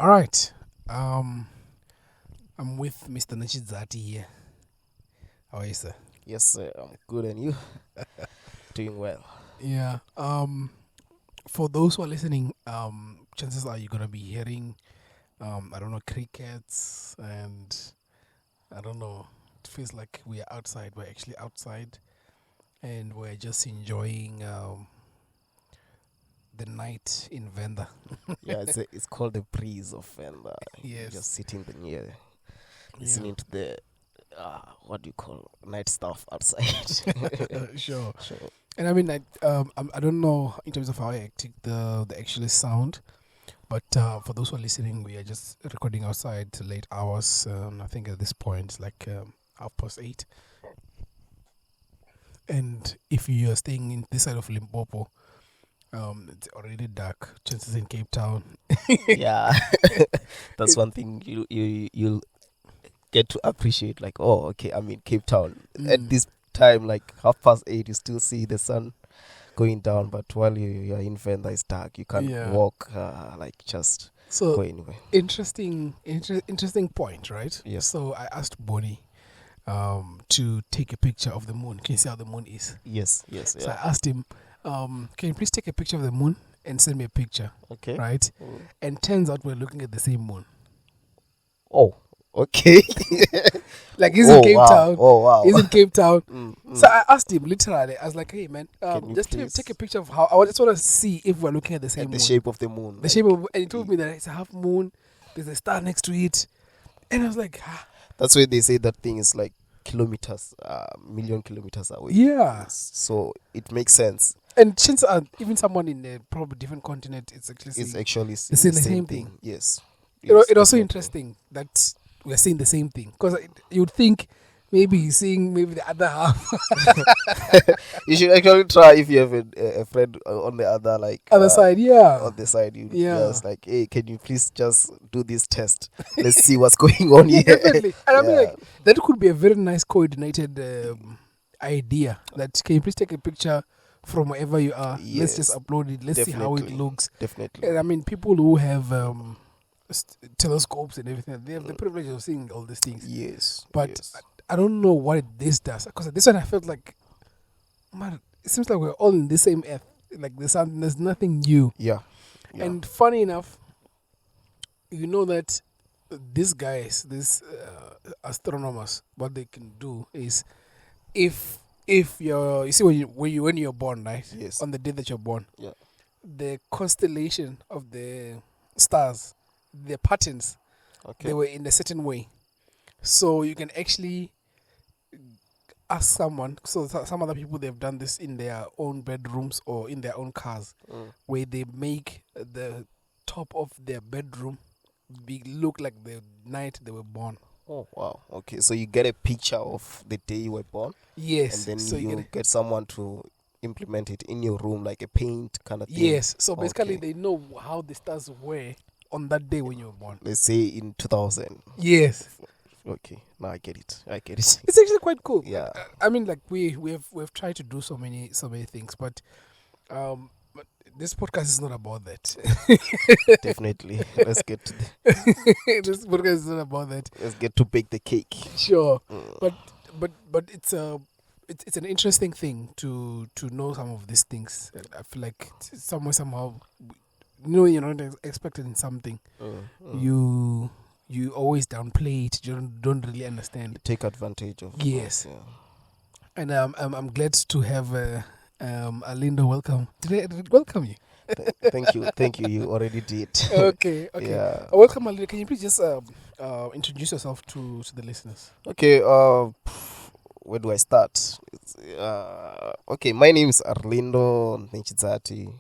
All right. I'm with Mr. Netshidzati here. How are you, sir? Yes, sir. I'm good, and you? Doing well. Yeah. For those who are listening, chances are you're gonna be hearing, I don't know, crickets, and I don't know. It feels like we are outside. We're actually outside, and we're just enjoying the night in Venda. Yeah, it's called the breeze of and Yes. just sitting near, Yeah. listening to the what do you call night stuff outside. Sure. Sure. And I mean, I don't know in terms of how hectic the actually sound, but for those who are listening, we are just recording outside to late hours. I think at this point, it's like 8:30. And if you are staying in this side of Limpopo, it's already dark. Chances in Cape Town. Yeah, that's one thing you'll get to appreciate. Like, oh, okay, I'm in Cape Town at this time, like 8:30. You still see the sun going down, but while you're in Venda, it's dark. You can't walk, just So go anywhere. interesting point, right? Yes. So I asked Bonnie to take a picture of the moon. Can you see how the moon is? Yes. So I asked him, can you please take a picture of the moon and send me a picture? Okay. Right? And turns out we're looking at the same moon. Oh, okay. Like he's in Cape Town. Oh, wow. He's in Cape Town. So I asked him literally, I was like, hey man, just take a picture of how I just want to see if we're looking at the same moon. The shape of the moon. The shape of, and he told me that it's a half moon, there's a star next to it. And I was like, That's why they say that thing is like kilometers, million kilometers away. yeah. So it makes sense. And chances are, even someone in a probably different continent, it's actually Actually saying the same thing. Yes. It's also interesting that we're seeing the same thing, because you would think maybe he's seeing maybe the other half. You should actually try if you have a friend on the other other side, yeah. On the side, you Yeah. just like, hey, can you please just do this test? Let's see what's going on here. Definitely. And I mean, like, that could be a very nice coordinated idea. That can you please take a picture from wherever you are? Let's just upload it. Let's see how it looks. Definitely. And I mean, people who have telescopes and everything, they have the privilege of seeing all these things. Yes. But yes. I don't know what this does, because this one I felt like, man, it seems like we're all in the same earth. Like there's nothing new. Yeah. And funny enough, you know that these guys, these astronomers, what they can do is, if you see when you're born, right? Yes. On the day that you're born, Yeah. the constellation of the stars, the patterns, Okay. they were in a certain way. So you can actually ask someone. So some other people, they've done this in their own bedrooms or in their own cars, where they make the top of their bedroom look like the night they were born. Oh, wow. Okay, so you get a picture of the day you were born. Yes. And then so you get someone to implement it in your room, like a paint kind of thing. Yes. So basically, Okay. they know how the stars were on that day when you were born. Let's say in 2000. Yes. Okay, now I get it. It's actually quite cool. Yeah. I mean, like we've tried to do so many things, but this podcast is not about that. Definitely. Let's get to This podcast is not about that. let's get to bake the cake. Sure, but it's an interesting thing to know some of these things. And I feel like somehow, you're not expecting something. You always downplay it. You don't really understand. Take advantage of. Yes. Yeah. And I'm glad to have Arlindo. Welcome. Did I welcome you? Thank you. You already did. Okay. Yeah. Welcome, Arlindo. Can you please just introduce yourself to the listeners? Okay. Where do I start? Okay. My name is Arlindo Netshidzati,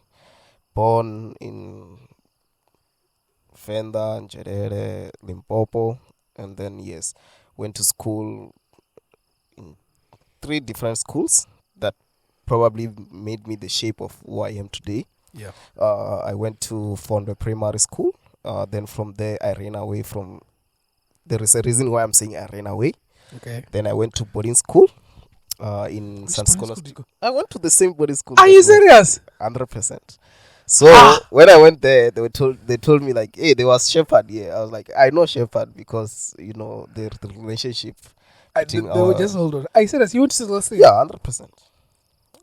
born in Venda, Njerere, Limpopo, and then went to school in 3 different schools that probably made me the shape of who I am today. Yeah. I went to Fondo Primary School. Then from there, I ran away from. There is a reason why I'm saying I ran away. Okay. Then I went to boarding school. In Which San boarding school Scholas. did you go? I went to the same boarding school. Are you serious? 100%. So when I went there, they told me like, hey, there was Shepherd here. I was like, I know Shepherd because the relationship They between were our just hold on. I said as you went to Scholastic. yeah 100%.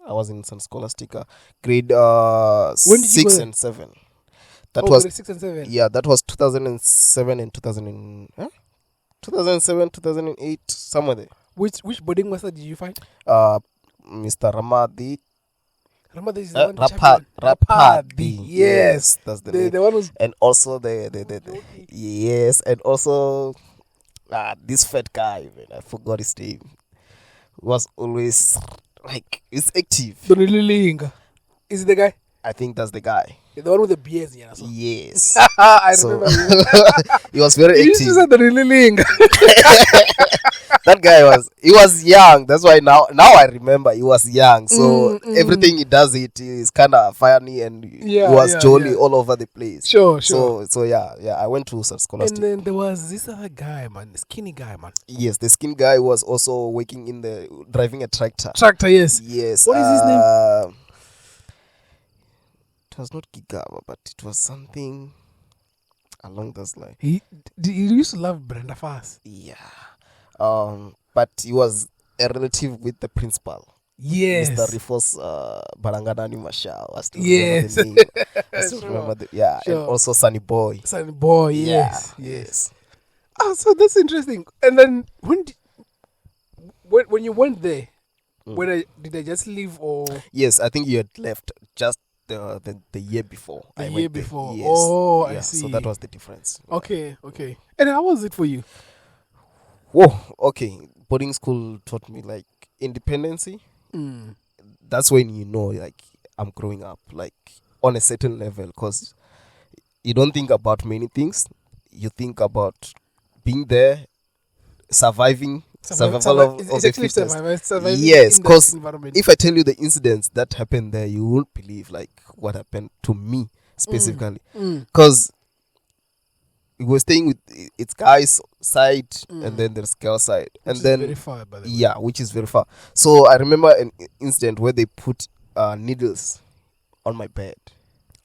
I was in San Scholastica, grade When did you go 6 there? and 7. That Oh, was grade 6 and 7. yeah, that was 2007 and 2007 2008 somewhere there. Which boarding master did you find? Mr. Ramadi. Remember, this is the one champion. Rapadi. Yes, That's the name. the one who's And also the yes, and also this fat guy, man, I forgot his name. Was always like he's active. Donililinga. Is it the guy? I think that's the guy. The one with the beers, yeah. So. Yes. I So- remember. He was very You used to active. say Donililinga. That guy he was young. That's why now I remember he was young. So everything he does it is kind of funny and he was jolly all over the place. Sure. So yeah, I went to San Scholastic. And then there was this other guy, man, the skinny guy, man. Yes, the skin guy was also working driving a tractor. Tractor, yes. Yes. What is his name? It was not Gigaba, but it was something along those lines. He used to love Brenda Fass. Yeah. But he was a relative with the principal. Yes. Mr. Rifos Baranganani Mashao. I still Yes. remember the name. I still Sure. remember and Sure. also Sunny Boy. Sunny boy, Yeah, yes. Oh, so that's interesting. And then when you went there, did I just leave or Yes, I think you had left just the year before. the I year went there. before? Yes. Oh, I Yeah, see. So that was the difference. Okay. And how was it for you? Whoa, okay. Boarding school taught me like independency. That's when like I'm growing up like on a certain level because you don't think about many things. You think about being there, survival of the fittest. Yes, because if I tell you the incidents that happened there, you won't believe like what happened to me specifically. Because we were staying with its guys side and then there's girl side, Which and then is very far, by the way. yeah, which is very far. So I remember an incident where they put needles on my bed,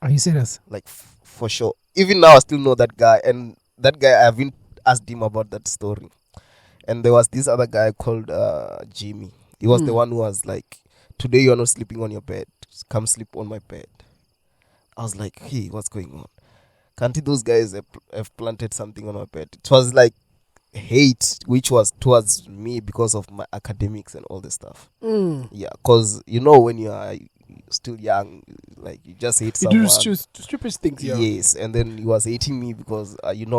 Are you serious? like for sure. Even now, I still know that guy, and that guy I haven't asked him about that story. And there was this other guy called Jimmy. He was the one who was like, "Today you are not sleeping on your bed. Come sleep on my bed." I was like, "Hey, what's going on? Can't those guys have planted something on my bed?" It was like hate, which was towards me because of my academics and all this stuff. Yeah, because when you are still young, like you just hate You someone. do stupid things, yeah. Yes, and then he was hating me because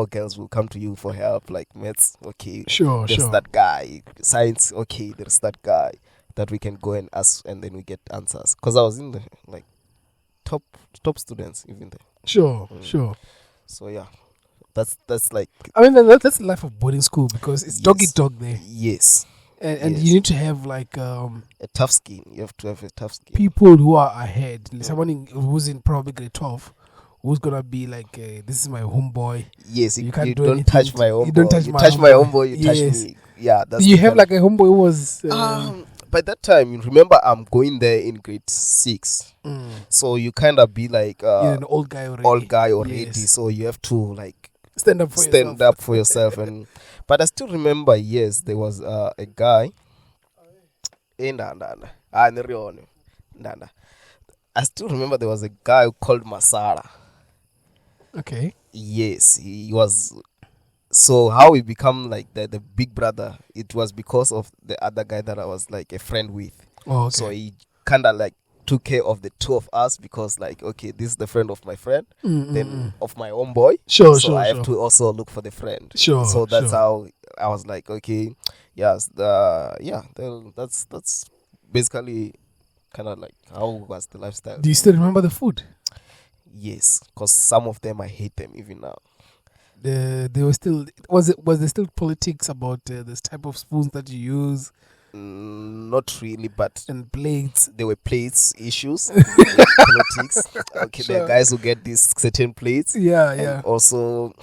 girls will come to you for help, like maths. Okay, Sure. there's that guy. Science. Okay, there's that guy that we can go and ask, and then we get answers. Because I was in the like top students even there. Sure. So yeah, that's like I mean, that's the life of boarding school because it's dog eat dog there, yes, and yes. you need to have like a tough skin. You have to have a tough skin. people who are ahead. Someone who's in probably grade 12, who's gonna be like, this is my homeboy. Yes, You you can't do don't anything. touch my homeboy. You don't touch you my touch my homeboy. homeboy. You Yes. touch me. Yeah, that's Do you the have kind like a homeboy who was? by that time, you remember I'm going there in grade 6, so you kind of be like you're an old guy already. Yes. so you have to like Stand up for yourself. and but I still remember, yes, there was a guy I still remember there was a guy called Masara. Okay. Yes, he was. So how we become like the big brother, it was because of the other guy that I was like a friend with. Oh, okay. So he kind of like took care of the two of us because like, okay, this is the friend of my friend, then of my own boy. Sure. I have to also look for the friend. Sure. So that's how I was like, okay, yes, that's basically kind of like how was the lifestyle. Do you still remember the food? Yes, because some of them I hate them even now. They were still was there still politics about this type of spoons that you use Not really, but and plates? there were plates issues, politics. Okay, there are guys who get these certain plates. Yeah. And also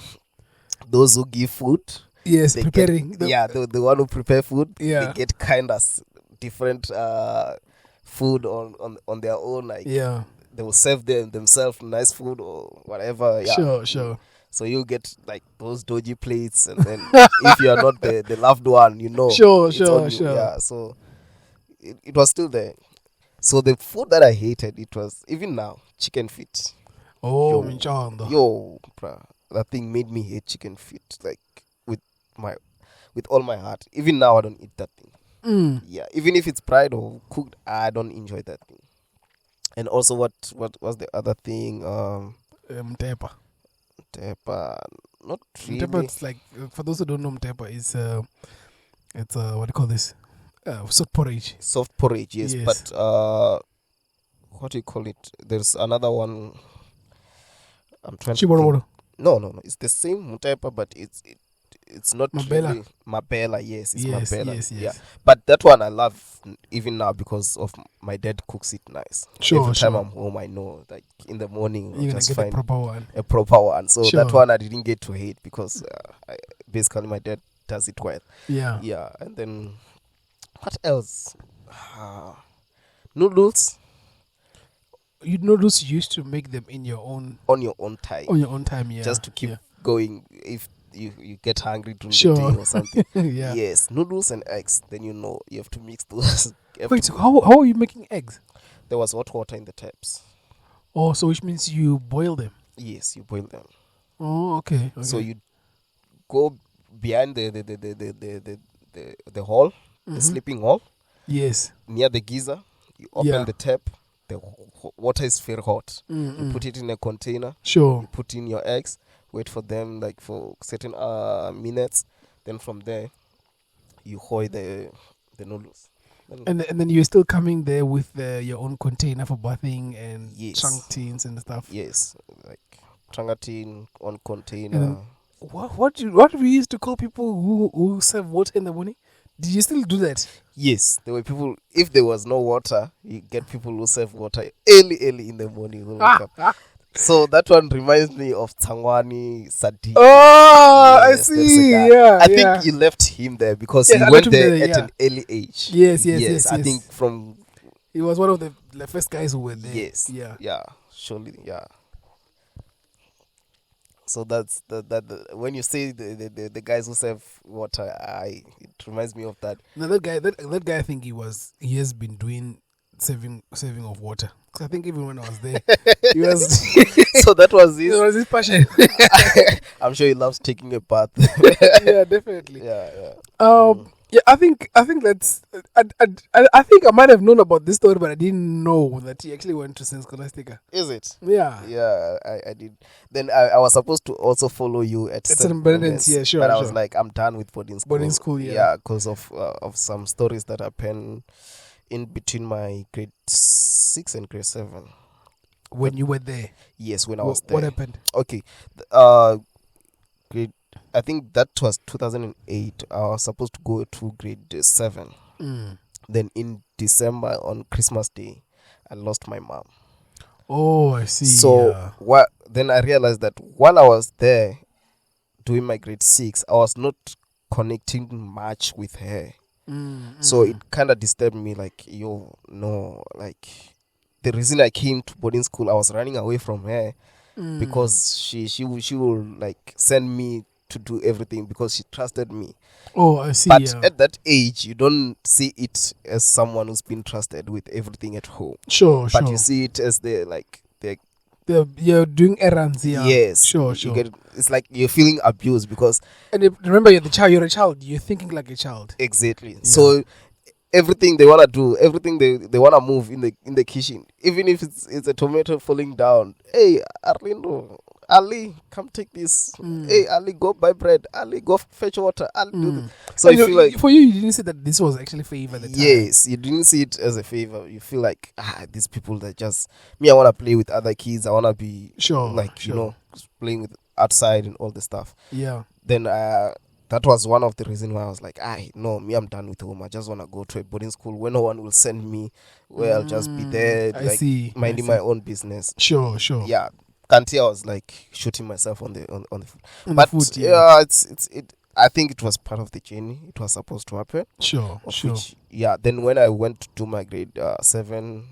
those who give food. Yes, they preparing. Get, the one who prepare food. Yeah. They get kind of different food on their own. Like Yeah. they will serve themselves nice food or whatever. Yeah. Sure. So you'll get like those dodgy plates, and then if you are not the loved one, Sure. it's on you. Yeah. So it was still there. So the food that I hated, it was even now chicken feet. Oh, minchando. Yo, bruh, that thing made me hate chicken feet like with all my heart. Even now, I don't eat that thing. Yeah, even if it's fried or cooked, I don't enjoy that thing. And also, what was the other thing? Mtepa. Mtepa, not really. Mtepa, it's like, for those who don't know, Mtepa is it's what do you call this? Soft porridge. Soft porridge, yes. But what do you call it? There's another one. I'm trying to think. No. It's the same Mtepa, but it's not Mabela. Really Mabela. Yes, it's Mabela. Yes. Yeah, but that one I love even now because of my dad cooks it nice. Every time I'm home, I know like in the morning you're gonna just get find a proper one. So that one I didn't get to hate because basically my dad does it well. Yeah, and then what else? Noodles. Noodles, you used to make them on your own time. On your own time, yeah. Just to keep going if you get hungry during the day or something. Yeah. Yes, noodles and eggs. Then you have to mix those. Wait, so how are you making eggs? There was hot water in the taps. Oh, so which means you boil them? Yes, you boil them. Oh, okay. So you go behind the hall, the sleeping hall. Yes. Near the geyser, you open the tap. The water is very hot. You put it in a container. Sure. You put in your eggs. Wait for them like for certain minutes. Then from there, you hoy the noodles. And then you're still coming there with your own container for bathing and trunk tins and stuff. Yes, like trunk tin on container. What do we used to call people who serve water in the morning? Did you still do that? Yes, there were people. If there was no water, you get people who serve water early in the morning. Who wake up. So that one reminds me of Tangwani Sadi. Oh, I see. Yeah, I think you left him there because he went there at an early age. Yes. I think he was one of the first guys who were there. Yes. Yeah. Surely. Yeah. So that's the when you say the guys who serve water, it reminds me of that. Now that guy, I think he has been doing saving of water. I think even when I was there, he was. So that was his. It was his passion. I'm sure he loves taking a bath. Yeah, definitely. Yeah. Yeah, I think that's. I think I might have known about this story, but I didn't know that he actually went to St. Scholastica. Is it? Yeah. Yeah, I did. Then I was supposed to also follow you at St. Bernardin's. Yeah, sure. But I was like, I'm done with boarding school. Boarding school, yeah. Yeah, because of some stories that happened in between my grade 6 and grade 7. When you were there? Yes, when I was there. What happened? Okay. I think that was 2008. I was supposed to go to grade 7. Then in December on Christmas Day, I lost my mom. Oh, I see. So then I realized that while I was there doing my grade 6, I was not connecting much with her. So it kind of disturbed me, like, like the reason I came to boarding school, I was running away from her because she will like send me to do everything because she trusted me. Oh, I see. But at that age, you don't see it as someone who's been trusted with everything at home. Sure. But you see it as you're doing errands, yeah. Yes. Sure. It's like you're feeling abused because... And remember, you're a child. You're thinking like a child. Exactly. Yeah. So everything they want to do, everything they want to move in the kitchen, even if it's a tomato falling down. Hey, Arlindo, Ali, come take this. Hey, Ali, go buy bread. Ali, go fetch water. Ali, do this. So you feel like... For you didn't see that this was actually favor at the time. Yes, you didn't see it as a favor. You feel like, these people that just... Me, I want to play with other kids. I want to be... playing with outside and all the stuff. Yeah. Then that was one of the reasons why I was like, no, me, I'm done with home. I just want to go to a boarding school where no one will send me, where I'll just be there, minding my own business. Sure. Yeah. Kanti, I was like shooting myself on the foot. But foot, yeah. I think it was part of the journey. It was supposed to happen. Sure. Which, then when I went to do my grade 7,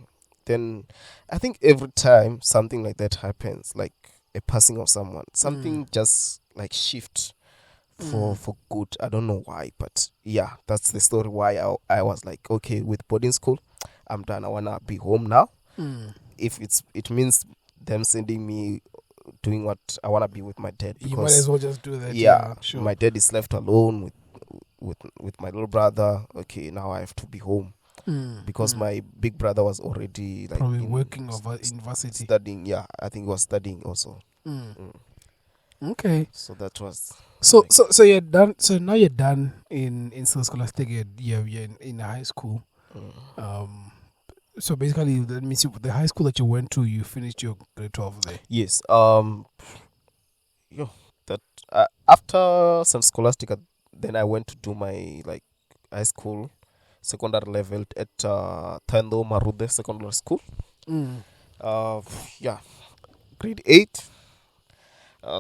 then I think every time something like that happens, like a passing of someone, something just like shift for good. I don't know why, but yeah, that's the story why I was like, okay, with boarding school, I'm done. I wanna be home now. If it means them sending me doing what I wanna be with my dad, because you might as well just do that. yeah, Sure. my dad is left alone with my little brother. Okay, now I have to be home because my big brother was already like probably working over university, studying. Yeah, I think he was studying also. Okay. So that was So you're done. So now you're done in scholastic. You're in high school. So basically, that means the high school that you went to, you finished your grade 12 there. yes. That after St. Scholastica, then I went to do my like high school secondary level at Tando Marude Secondary School. Grade 8. I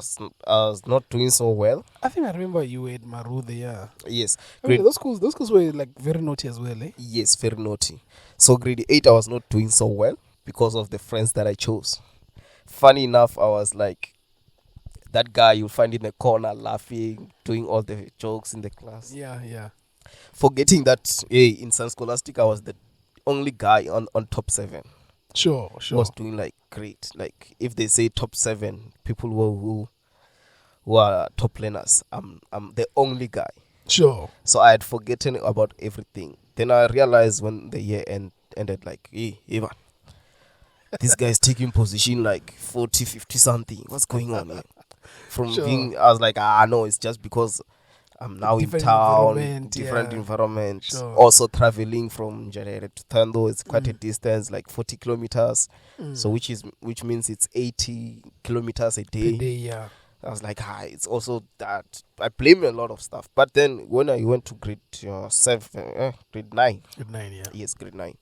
was not doing so well. I think I remember you were at Marude, yeah. Yes. I mean, those schools were like very naughty as well, eh? Yes, very naughty. So grade 8, I was not doing so well because of the friends that I chose. Funny enough, I was like that guy you find in the corner laughing, doing all the jokes in the class. Yeah. Forgetting that, in San Scholastic, I was the only guy on top 7. Sure. Was doing like great. Like if they say top 7 people who are top learners, I'm the only guy. Sure. So I had forgotten about everything. Then I realized when the year ended, like, hey, Evan, this guy is taking position like 40, 50 something. What's going on here? I was like, no, it's just because I'm now in town, different environment. Sure. Also traveling from Jarere to Tando, it's quite a distance, like 40 kilometers. So which means it's 80 kilometers a day. Yeah. I was like, it's also that. I blame a lot of stuff. But then when I went to grade 9. Grade 9, yeah. Yes, grade 9.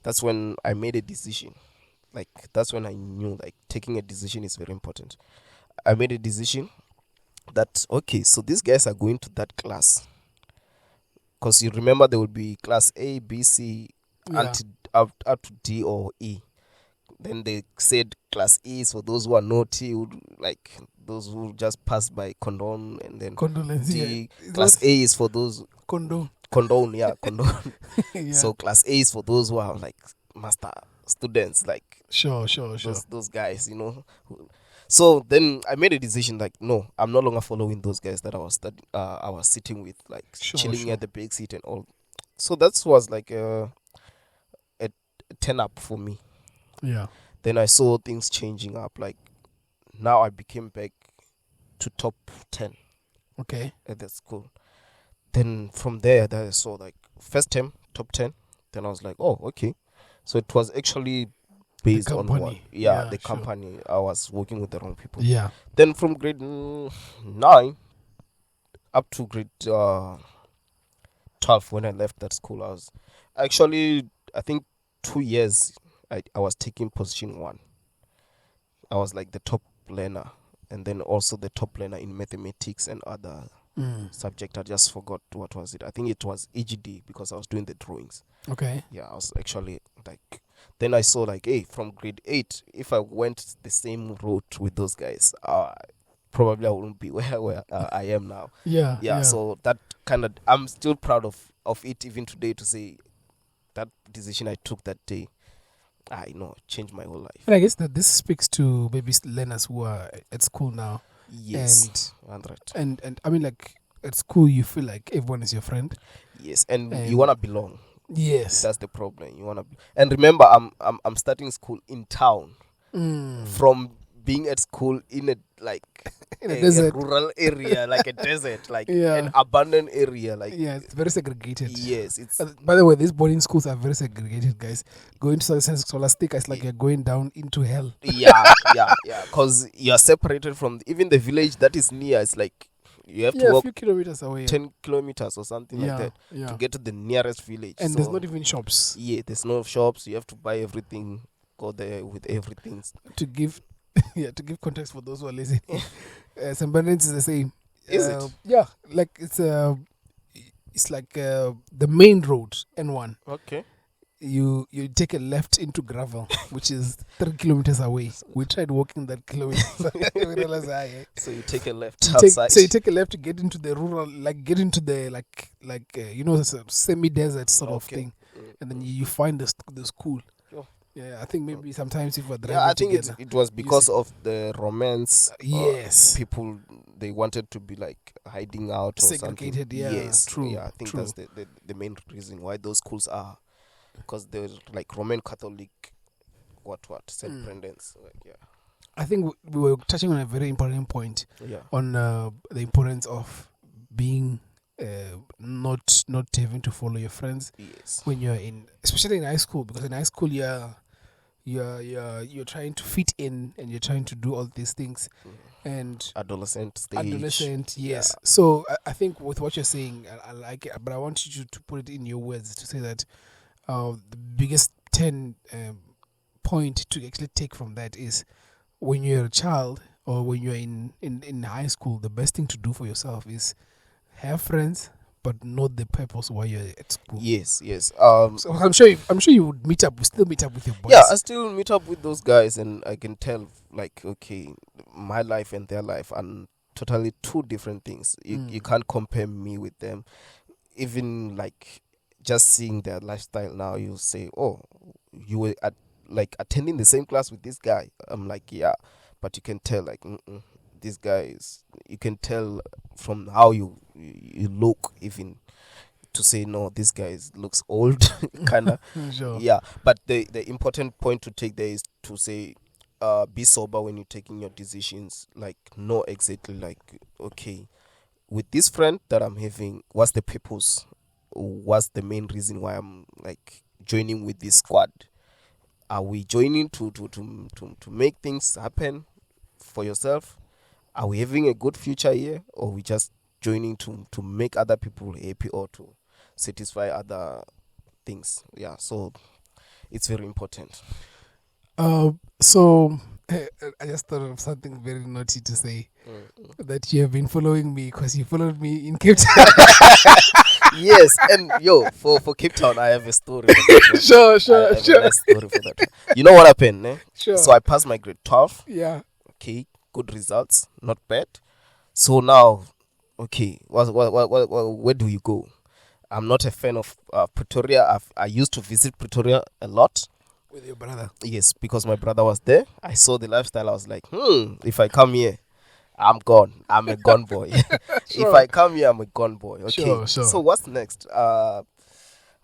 That's when I made a decision. Like, that's when I knew, like, taking a decision is very important. I made a decision that, okay, so these guys are going to that class. Because you remember there would be class A, B, C, up to D or E. Then they said class E is for those who are naughty, like those who just pass by condone, and then condolence. D, class A is for those condone. Condone, yeah, condone. Yeah. So class A is for those who are like master students, like sure. Those guys, So then I made a decision, like, no, I'm no longer following those guys that I was sitting with, like chilling at the back seat and all. So that was like a 10 up for me. Yeah. Then I saw things changing up. Like now I became back to top 10. Okay. At that school. Then from there, I saw like first term top 10. Then I was like, oh, okay. So it was actually based on what? Yeah, the company. I was working with the wrong people. Yeah. Then from grade 9 up to grade 12, when I left that school, I was actually, I think 2 years I was taking position 1. I was like the top learner, and then also the top learner in mathematics and other subject. I just forgot what was it. I think it was EGD because I was doing the drawings. Okay. Yeah, I was actually like, then I saw like, hey, from grade 8, if I went the same route with those guys, probably I wouldn't be where I am now. Yeah. So that kind of, I'm still proud of it even today, to say that decision I took that day, I know, changed my whole life. And I guess that this speaks to maybe learners who are at school now. Yes, and I mean, like at school, you feel like everyone is your friend. Yes, and you wanna belong. Yes, that's the problem. You wanna and remember, I'm starting school in town, from being at school in a desert, rural area, like a desert, like an abandoned area, like it's very segregated. Yes, it's. By the way, these boarding schools are very segregated, guys. Going to St. Scholastica is like you're going down into hell. Yeah, because you're separated from even the village that is near. It's like you have to walk a few kilometers away, 10 kilometers or something like that to get to the nearest village. And there's not even shops. Yeah, there's no shops. You have to buy everything. Go there with everything. To give context for those who are listening, St. Bernard's is the same. Is it? Yeah, like it's like the main road, N1. Okay. you take a left into gravel, which is 3 kilometers away. We tried walking that kilometer. We realized, so you take a left outside. So you take a left to get into the rural, like get into the semi-desert sort of thing, and then you find the school. Sure. Yeah, I think maybe sometimes if we're driving I think together, it was because of the romance. Yes. People, they wanted to be like hiding out or segregated. something. Yeah, Yes. true. Yeah, I think true. that's the main reason why those schools are, because they're like Roman Catholic, St. Brendan's. Like, yeah. I think we were touching on a very important point. Yeah. On the importance of being not having to follow your friends. Yes. When you're especially in high school, because in high school you're trying to fit in and you're trying to do all these things. And adolescent stage. Yes. Yeah. So I think with what you're saying, I like it, but I want you to put it in your words to say that the biggest 10 point to actually take from that is, when you're a child or when you're in high school, the best thing to do for yourself is have friends, but not the purpose why you're at school. Yes. So I'm sure you would still meet up with your boys. Yeah, I still meet up with those guys, and I can tell, like, okay, my life and their life are totally two different things. You can't compare me with them. Even like just seeing their lifestyle now, you say, oh, you were attending the same class with this guy. I'm like, yeah, but you can tell, like, this guy is. You can tell from how you look, even to say, no, this guy looks old, kind of. Sure. Yeah, but the important point to take there is to say, be sober when you're taking your decisions. Like, know exactly, like, okay, with this friend that I'm having, what's the purpose? What's the main reason why I'm like joining with this squad? Are we joining to make things happen for yourself? Are we having a good future here, or we just joining to make other people happy or to satisfy other things? Yeah, so it's very important. So I just thought of something very naughty to say. That you have been following me because you followed me in Cape Town. Yes, and for Cape Town, I have a story. Sure. A nice story for that. You know what happened? Eh? Sure. So I passed my grade 12. Yeah. Okay, good results, not bad. So now, okay, where do you go? I'm not a fan of Pretoria. I used to visit Pretoria a lot. With your brother? Yes, because my brother was there. I saw the lifestyle. I was like, if I come here, I'm gone. I'm a gone boy. Sure. If I come here, I'm a gone boy. Okay. Sure. So what's next?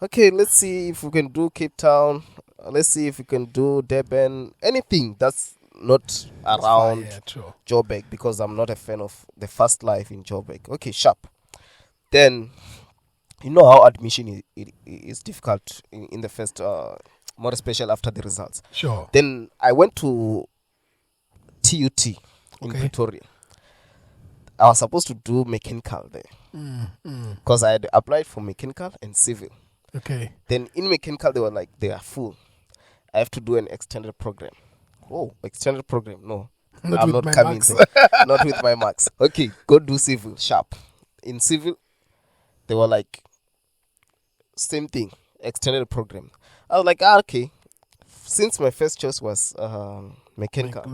Okay, let's see if we can do Cape Town. Let's see if we can do Durban. Anything that's not around Joburg, because I'm not a fan of the fast life in Joburg. Okay, sharp. Then, you know how admission is difficult in the first, more especially after the results. Sure. Then I went to TUT in Pretoria. I was supposed to do mechanical there because I had applied for mechanical and civil. Okay. Then in mechanical, they were like, they are full. I have to do an extended program. Oh, extended program? No. I'm not coming there. Not with my marks. Okay, go do civil, sharp. In civil, they were like, same thing, extended program. I was like, okay. Since my first choice was mechanical,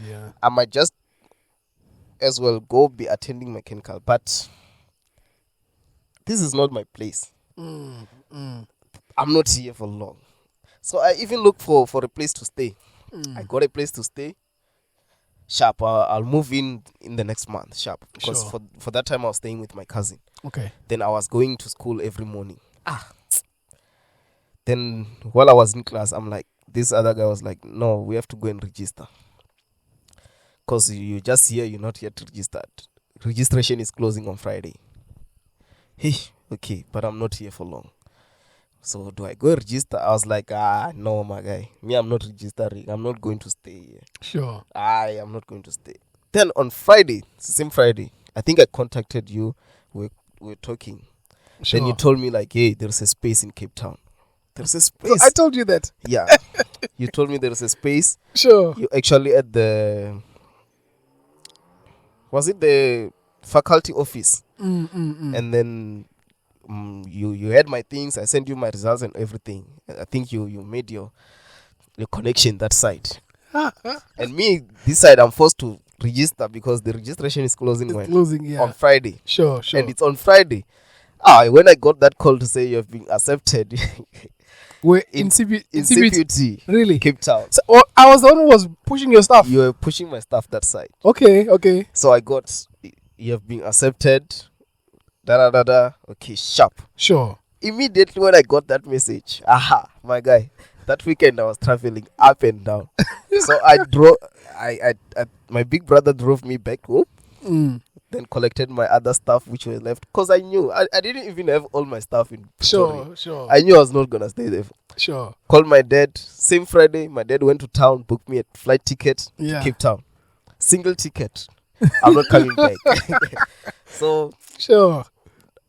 yeah. I might just as well go be attending mechanical. But this is not my place. I'm not here for long. So I even look for a place to stay. I got a place to stay. Sharp. I'll move in the next month. Sharp. Because for that time I was staying with my cousin. Okay. Then I was going to school every morning. Then while I was in class, I'm like, this other guy was like, no, we have to go and register. Because you just here, you're not yet registered. Registration is closing on Friday. Hey, okay, but I'm not here for long. So do I go register? I was like, no, my guy. Me, I'm not registering. I'm not going to stay here. Sure. I am not going to stay. Then on Friday, same Friday, I think I contacted you. We were talking. Sure. Then you told me like, hey, there's a space in Cape Town. There's a space. I told you that. Yeah. You told me there's a space. Sure. You actually at the... Was it the faculty office? And then you had my things. I sent you my results and everything. I think you made your connection that side. And me, this side, I'm forced to register because the registration is closing on Friday. Sure. And it's on Friday. When I got that call to say you have been accepted We're in CBT. Really? Cape Town. So, I was the one who was pushing your stuff. You were pushing my stuff that side. Okay. So I got, you have been accepted. Okay, sharp. Sure. Immediately when I got that message, my guy, that weekend I was traveling up and down. So I drove. My big brother drove me back home. Then collected my other stuff which were left because I knew I didn't even have all my stuff in Pretoria. Sure. I knew I was not gonna stay there. Sure. Called my dad. Same Friday, my dad went to town, booked me a flight ticket to Cape Town. Single ticket. I'm not coming back. So sure.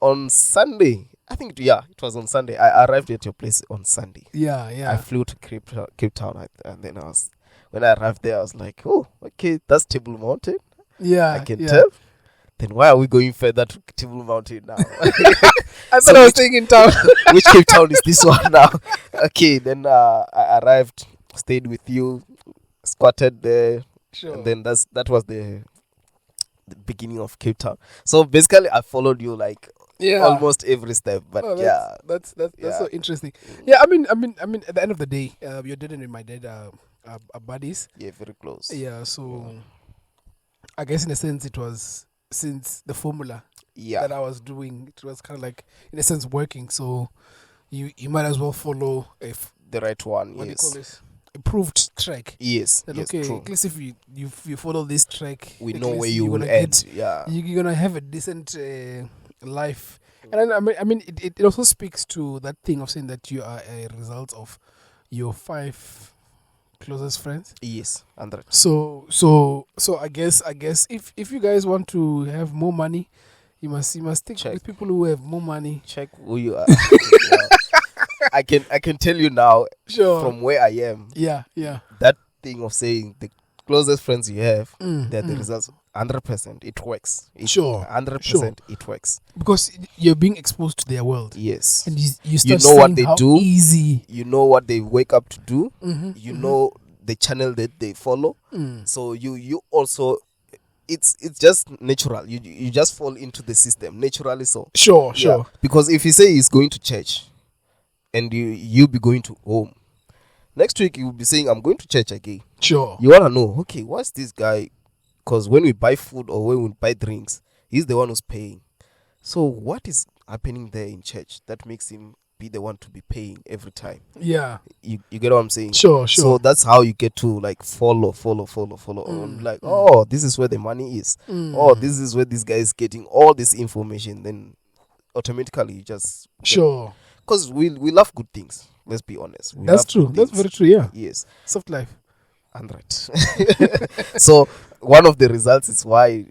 On Sunday, I think it was on Sunday. I arrived at your place on Sunday. Yeah. I flew to Cape Town, and then when I arrived there, I was like, oh, okay, that's Table Mountain. Yeah, I can tell. Then why are we going further to Table Mountain now? I thought I was staying in town. Which Cape Town is this one now? Okay, then I arrived, stayed with you, squatted there. Sure. And then that was the beginning of Cape Town. So basically, I followed you like almost every step. But that's so interesting. Yeah, I mean, at the end of the day, your dad and my dad are buddies. Yeah, very close. Yeah, so I guess in a sense it was since the formula that I was doing, it was kind of like in a sense working. So you might as well follow the right one. What do you call this? Approved track. Yes. Then, yes, okay, true. at least if you follow this track, we know where you will end. You're gonna have a decent life. And I mean, it also speaks to that thing of saying that you are a result of your 5 closest friends. Yes, 100. So I guess if you guys want to have more money, you must stick with people who have more money. Check who you are. I can tell you now, from where I am. Yeah. That thing of saying the closest friends you have, they're the results. 100%, it works. 100%, it works. Because you're being exposed to their world. Yes. And you start know what they do. Easy. You know what they wake up to do. You know the channel that they follow. So you also, it's just natural. You just fall into the system naturally. So sure. Because if you say he's going to church, and you be going to home, next week you will be saying I'm going to church again. Sure. You wanna know, okay, what's this guy? Because when we buy food or when we buy drinks, he's the one who's paying. So what is happening there in church that makes him be the one to be paying every time? Yeah. You get what I'm saying? Sure. So that's how you get to like follow. Like, oh, this is where the money is. Oh, this is where this guy is getting all this information. Then automatically you just because we love good things. Let's be honest. That's true. That's very true. Yeah. Yes. Soft life. 100. So one of the results is why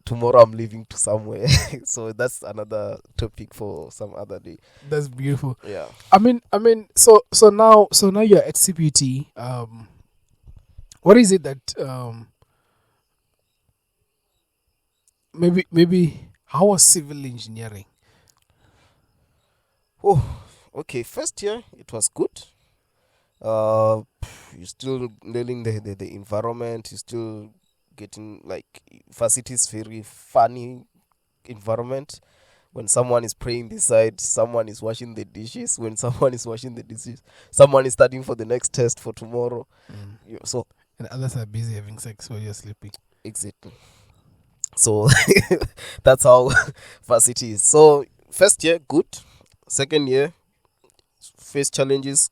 tomorrow I'm leaving to somewhere. So that's another topic for some other day. That's beautiful. Yeah. I mean, so now you're at CPT. What is it that maybe how was civil engineering? Oh, okay. First year it was good. You're still learning the environment. You're still getting like facilities, very funny environment. When someone is praying this side, someone is washing the dishes. When someone is washing the dishes, someone is studying for the next test for tomorrow. So and others are busy having sex while you're sleeping. Exactly. So that's how varsity is. So first year good. Second year face challenges.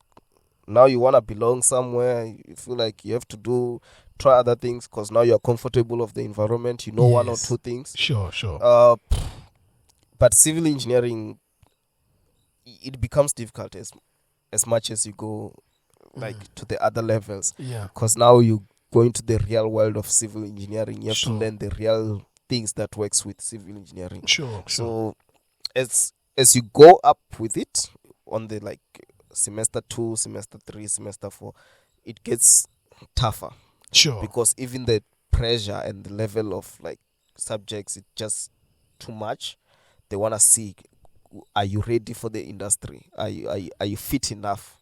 Now you want to belong somewhere. You feel like you have to try other things because now you're comfortable of the environment. You know one or two things. Sure. But civil engineering, it becomes difficult as much as you go like to the other levels. Yeah. Because now you go into the real world of civil engineering. You have to learn the real things that works with civil engineering. Sure. So as you go up with it on the like semester 2, semester 3, semester 4, it gets tougher. Sure. Because even the pressure and the level of like subjects, it's just too much. They want to see are you ready for the industry? Are you fit enough?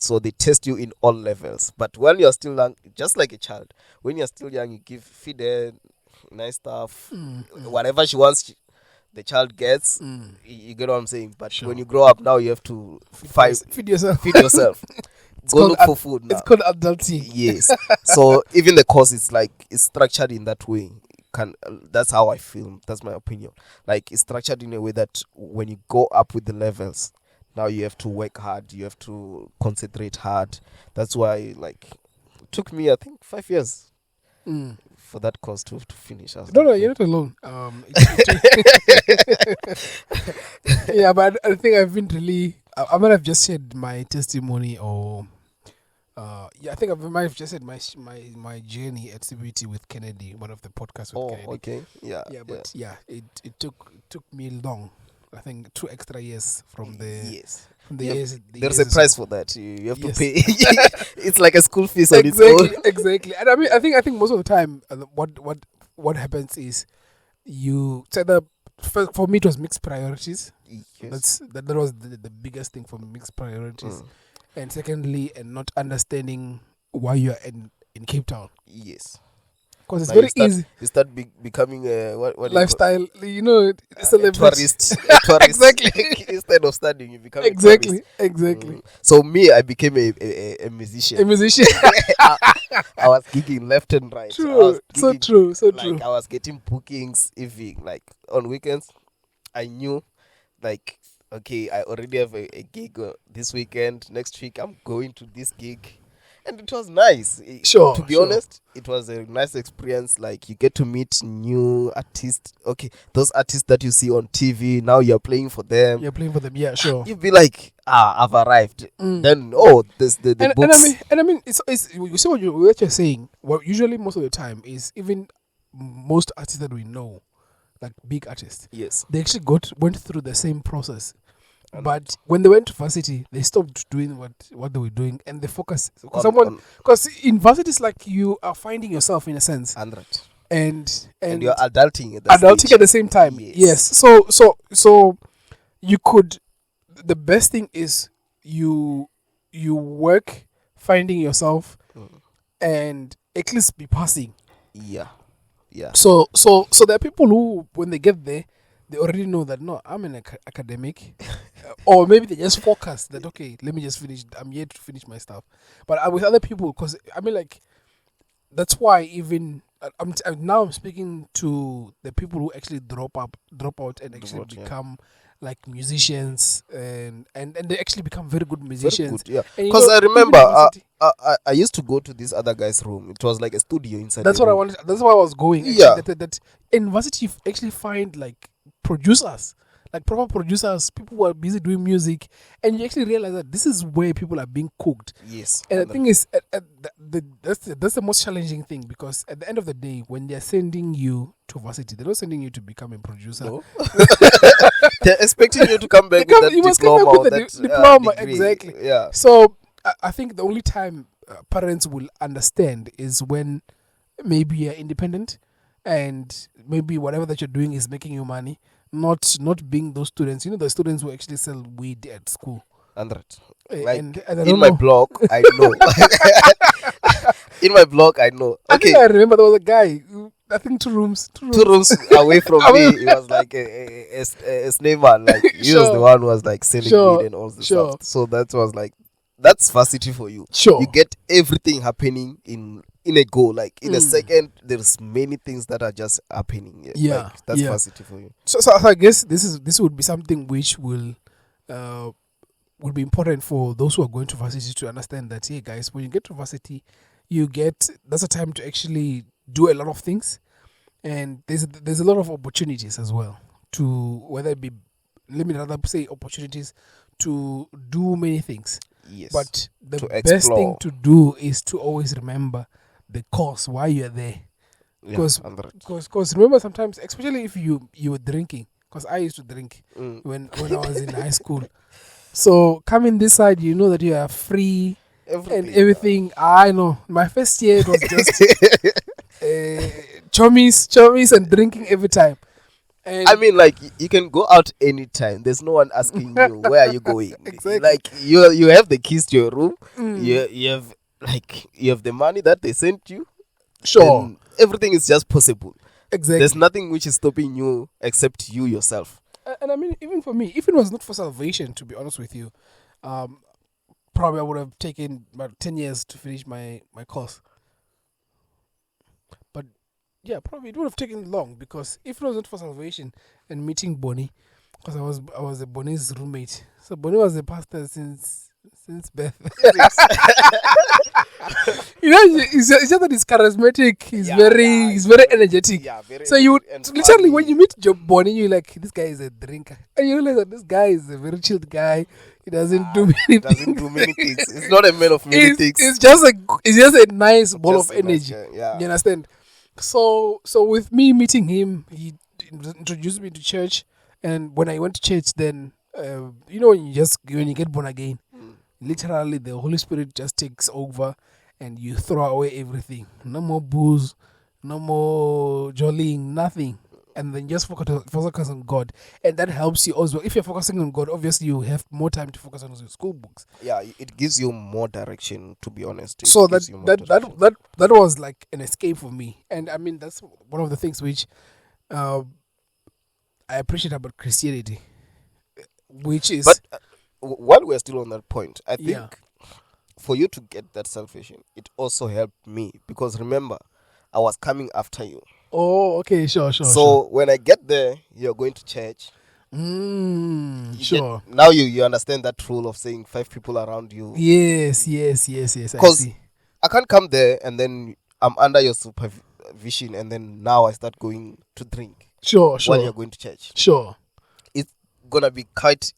So they test you in all levels. But when you're still young, just like a child, when you're still young, you feed her nice stuff, whatever she wants. The child gets. You get what I'm saying. But Sure. when you grow up now, you have to Feed yourself. feed yourself. Go look for food now. It's called adulting. Yes. So even the course is like it's structured in that way. That's how I feel. That's my opinion. Like it's structured in a way that when you go up with the levels, now you have to work hard. You have to concentrate hard. That's why like it took me I think 5 years for that course to finish. No, you're not alone. Yeah, but I think I've been really. I might have just shared my testimony, or I think I might have just said my journey at CBT with Kennedy, one of the podcasts with Kennedy. Okay, yeah, but it took me long. I think 2 extra years from the years. There's a price for that. You have to pay. It's like a school fees on its own. Exactly. And I mean, I think most of the time, what happens is you say that for me it was mixed priorities. Yes. That was the biggest thing for me, mixed priorities. And secondly, and not understanding why you are in Cape Town. Yes. Because it's very easy. You start becoming what lifestyle, it's a tourist. Exactly. Instead of studying, you become exactly. So me, I became a musician. A musician. I was gigging left and right. True. So true. I was getting bookings even like on weekends. I knew like okay, I already have a gig this weekend. Next week I'm going to this gig. And it was nice. To be honest, it was a nice experience. Like you get to meet new artists. Okay, those artists that you see on TV, now you're playing for them. Yeah, sure. You'll be like, I've arrived. Then there's the books. And I mean, it's you see what you're saying. Well, usually most of the time is even most artists that we know, like big artists. Yes, they actually went through the same process. But when they went to varsity, they stopped doing what they were doing, and they focused. Because in varsity, it's like you are finding yourself in a sense, 100, and you're adulting at the same time. Yes. So you could. The best thing is you work finding yourself, and at least be passing. Yeah. So there are people who, when they get there, they already know that no, I'm an academic, or maybe they just focus that okay, let me just finish. I'm here to finish my stuff. But with other people, because I mean, like that's why even I'm speaking to the people who actually drop out, and actually become like musicians, and they actually become very good musicians. Very good, yeah. Because I remember I used to go to this other guy's room. It was like a studio inside. That's what I wanted. That's why I was going. Actually, that in university you actually find like producers, like proper producers, people who are busy doing music, and you actually realize that this is where people are being cooked. Yes. And the thing is, that's the most challenging thing, because at the end of the day, when they're sending you to varsity, they're not sending you to become a producer. No. They're expecting you to come back with that you must diploma. Come back with the diploma, degree. exactly. Yeah. So I think the only time parents will understand is when maybe you're independent, and maybe whatever that you're doing is making you money. Not being those students, the students who actually sell weed at school. 100. Like, and in my blog, I know. In my blog, I know. Okay. I remember there was a guy. I think two rooms away from me. He was like a slave man. Like he was the one who was like selling weed and all this stuff. So that was like that's varsity for you. Sure. You get everything happening in a go. Like in a second, there's many things that are just happening. Yeah. Like, that's varsity for you. So I guess this would be something which will be important for those who are going to varsity to understand that, hey guys, when you get to varsity, that's a time to actually do a lot of things, and there's a lot of opportunities as well, to whether it be, let me rather say, opportunities to do many things. Yes. But the best thing to do is to always remember the cause, why you're there. Because remember, sometimes, especially if you were drinking, because I used to drink when I was in high school. So coming this side, you know that you are free and everything. I know. My first year it was just chummies and drinking every time. And I mean, like you can go out anytime. There's no one asking you where are you going. Exactly. Like you have the keys to your room. Mm. You have the money that they sent you. Sure. And everything is just possible. Exactly. There's nothing which is stopping you except you yourself. And I mean, even for me, if it was not for salvation, to be honest with you, probably I would have taken about 10 years to finish my course. But yeah, probably it would have taken long, because if it wasn't for salvation and meeting Bonnie, because I was a Bonnie's roommate. So Bonnie was a pastor since birth. You know, it's just that he's charismatic. He's very energetic. Yeah, very. So you would energetic and literally, funny. when you meet Job Bonnie, you're like, this guy is a drinker, and you realize that this guy is a very chilled guy. He doesn't do many doesn't things. do many things. It's not a man of many things. It's just a nice ball Just of a nice energy. guy, yeah. You understand? So with me meeting him, he introduced me to church, and when I went to church, then you know, when you get born again, literally the Holy Spirit just takes over, and you throw away everything. No more booze, no more jollying, nothing. And then just focus on God. And that helps you also. If you're focusing on God, obviously you have more time to focus on your school books. Yeah, it gives you more direction, to be honest. So It gives you more direction. that was like an escape for me. And I mean, that's one of the things which I appreciate about Christianity, which is... But while we're still on that point, I think Yeah. for you to get that salvation, it also helped me, because remember, I was coming after you. Oh, okay, sure. So when I get there, you're going to church. Sure. Now you understand that rule of saying 5 people around you. Yes. I Because see. I can't come there and then I'm under your supervision, and then now I start going to drink Sure. while you're going to church. Sure. It's gonna be quite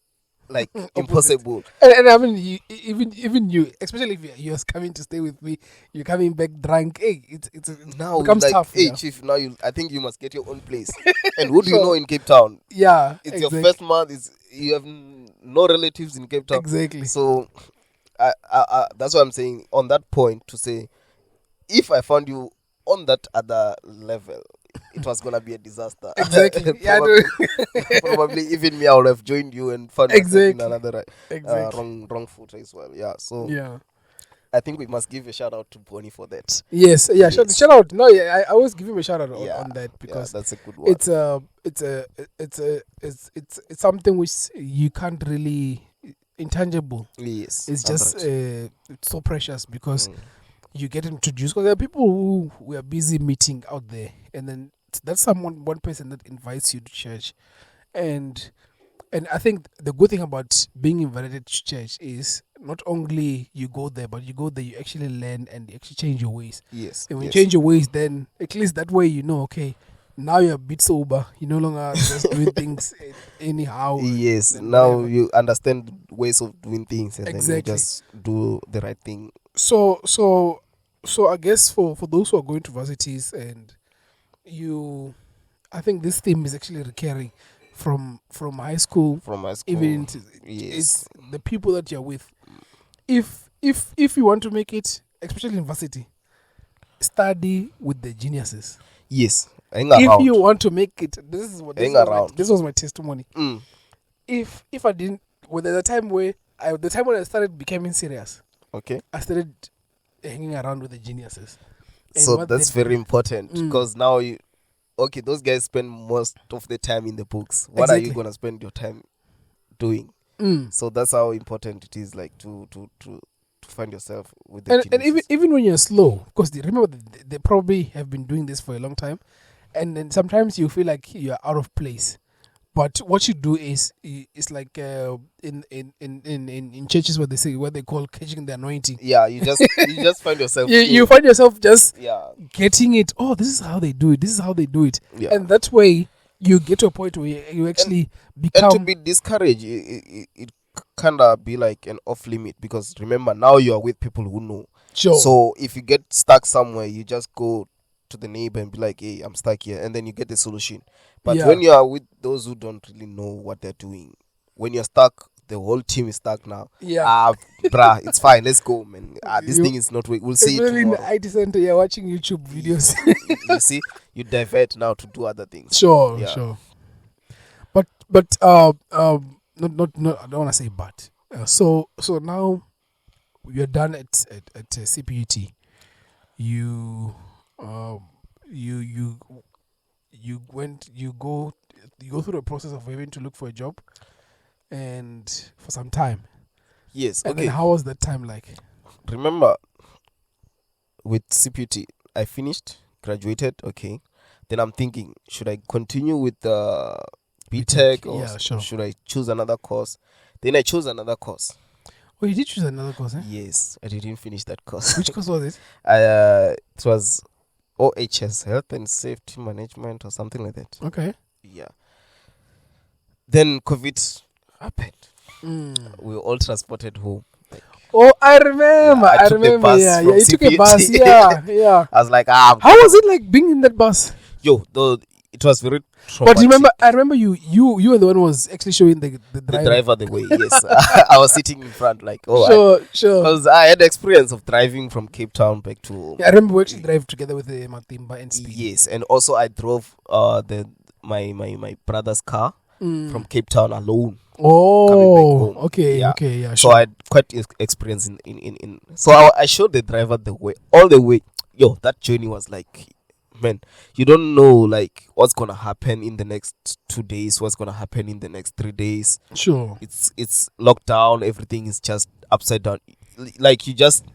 like impossible. And I mean, even you, especially if you're coming to stay with me, you're coming back drunk. Hey, it Now becomes like, tough. hey Yeah. chief, now I think you must get your own place. And who do you know in Cape Town? Yeah, It's your first month. You have no relatives in Cape Town. Exactly. So I that's what I'm saying on that point, to say, if I found you on that other level, it was gonna be a disaster. Exactly. Probably even me, I would have joined you and found myself in another wrong foot as well. Yeah. So yeah. I think we must give a shout out to Bonnie for that. Yes. Yeah. Yes. Shout out. No. Yeah. I always give him a shout out Yeah, on that, because that's a good one. it's something which you can't really intangible. Yes. It's that's just right. it's so precious, because you get introduced, because there are people who we are busy meeting out there, and then that's one person that invites you to church, and I think the good thing about being invited to church is not only you go there, but you go there, you actually learn and you actually change your ways. Yes. And when you change your ways, then at least that way you know, okay, now you're a bit sober. You no longer just doing things anyhow. Yes. and Now whatever. you understand ways of doing things, and then you Exactly. just do the right thing. So I guess for those who are going to varsities, and I think this theme is actually recurring from high school, From my school. even Yes. it's the people that you're with. If you want to make it, especially in varsity, study with the geniuses. Yes. Hang If around. you want to make it, this was my testimony. If I didn't, well, there's a time where the time when I started becoming serious, Okay. I started hanging around with the geniuses. And So what that's they- very important, because now those guys spend most of the time in the books. What are you Exactly. gonna spend your time doing? Mm. So that's how important it is, like to find yourself with the And geniuses. even when you're slow, because remember they probably have been doing this for a long time, and then sometimes you feel like you're out of place. But what you do is it's like in churches where they call catching the anointing. Yeah, you just find yourself. You find yourself just Yeah. getting it. Oh, this is how they do it. This is how they do it. Yeah. And that way you get to a point where you actually become. And to be discouraged, it kind of be like an off limit, because remember, now you are with people who know. Sure. So if you get stuck somewhere, you just go to the neighbor and be like, hey, I'm stuck here, and then you get the solution. But Yeah. when you are with those who don't really know what they're doing, when you're stuck, the whole team is stuck now. Yeah. Bruh, it's fine, let's go, man. This You- thing is not working. We'll see it Especially in the tomorrow. IT center, you're watching YouTube videos. You see, you divert now to do other things. Sure, Yeah. sure. But not. I don't want to say but. So now you're done at CPUT. You um you you go through the process of having to look for a job and for some time. Yes. And then Okay. how was that time like? Remember, with CPT, I finished, graduated. Okay. Then I'm thinking, should I continue with the BTech or Yeah, sure. should I choose another course? Then I chose another course. Oh, you did choose another course, eh? Yes, I didn't finish that course. Which course was it? It was OHS, Health and Safety Management, or something like that. Okay. Yeah. Then COVID happened. Mm. We were all transported home. Oh, I remember. Yeah, I I took the remember. bus Yeah, from yeah. You took a CPT. bus. Yeah, yeah. I was like, How was it like being in that bus? yo, though it was very traumatic. But remember, I remember you were the one who was actually showing the driver. The driver the way. Yes, I was sitting in front, like, Sure. because I had experience of driving from Cape Town back to. Yeah, I remember we actually drive together with the Matimba and Speed. Yes, and also I drove my brother's car from Cape Town alone. Oh, coming back home. okay, Yeah. okay, yeah. So Sure. I had quite experience in. So I showed the driver the way, all the way. Yo, that journey was like, man, you don't know like what's gonna happen in the next 2 days, what's gonna happen in the next 3 days. Sure. It's locked down. Everything is just upside down. Like you just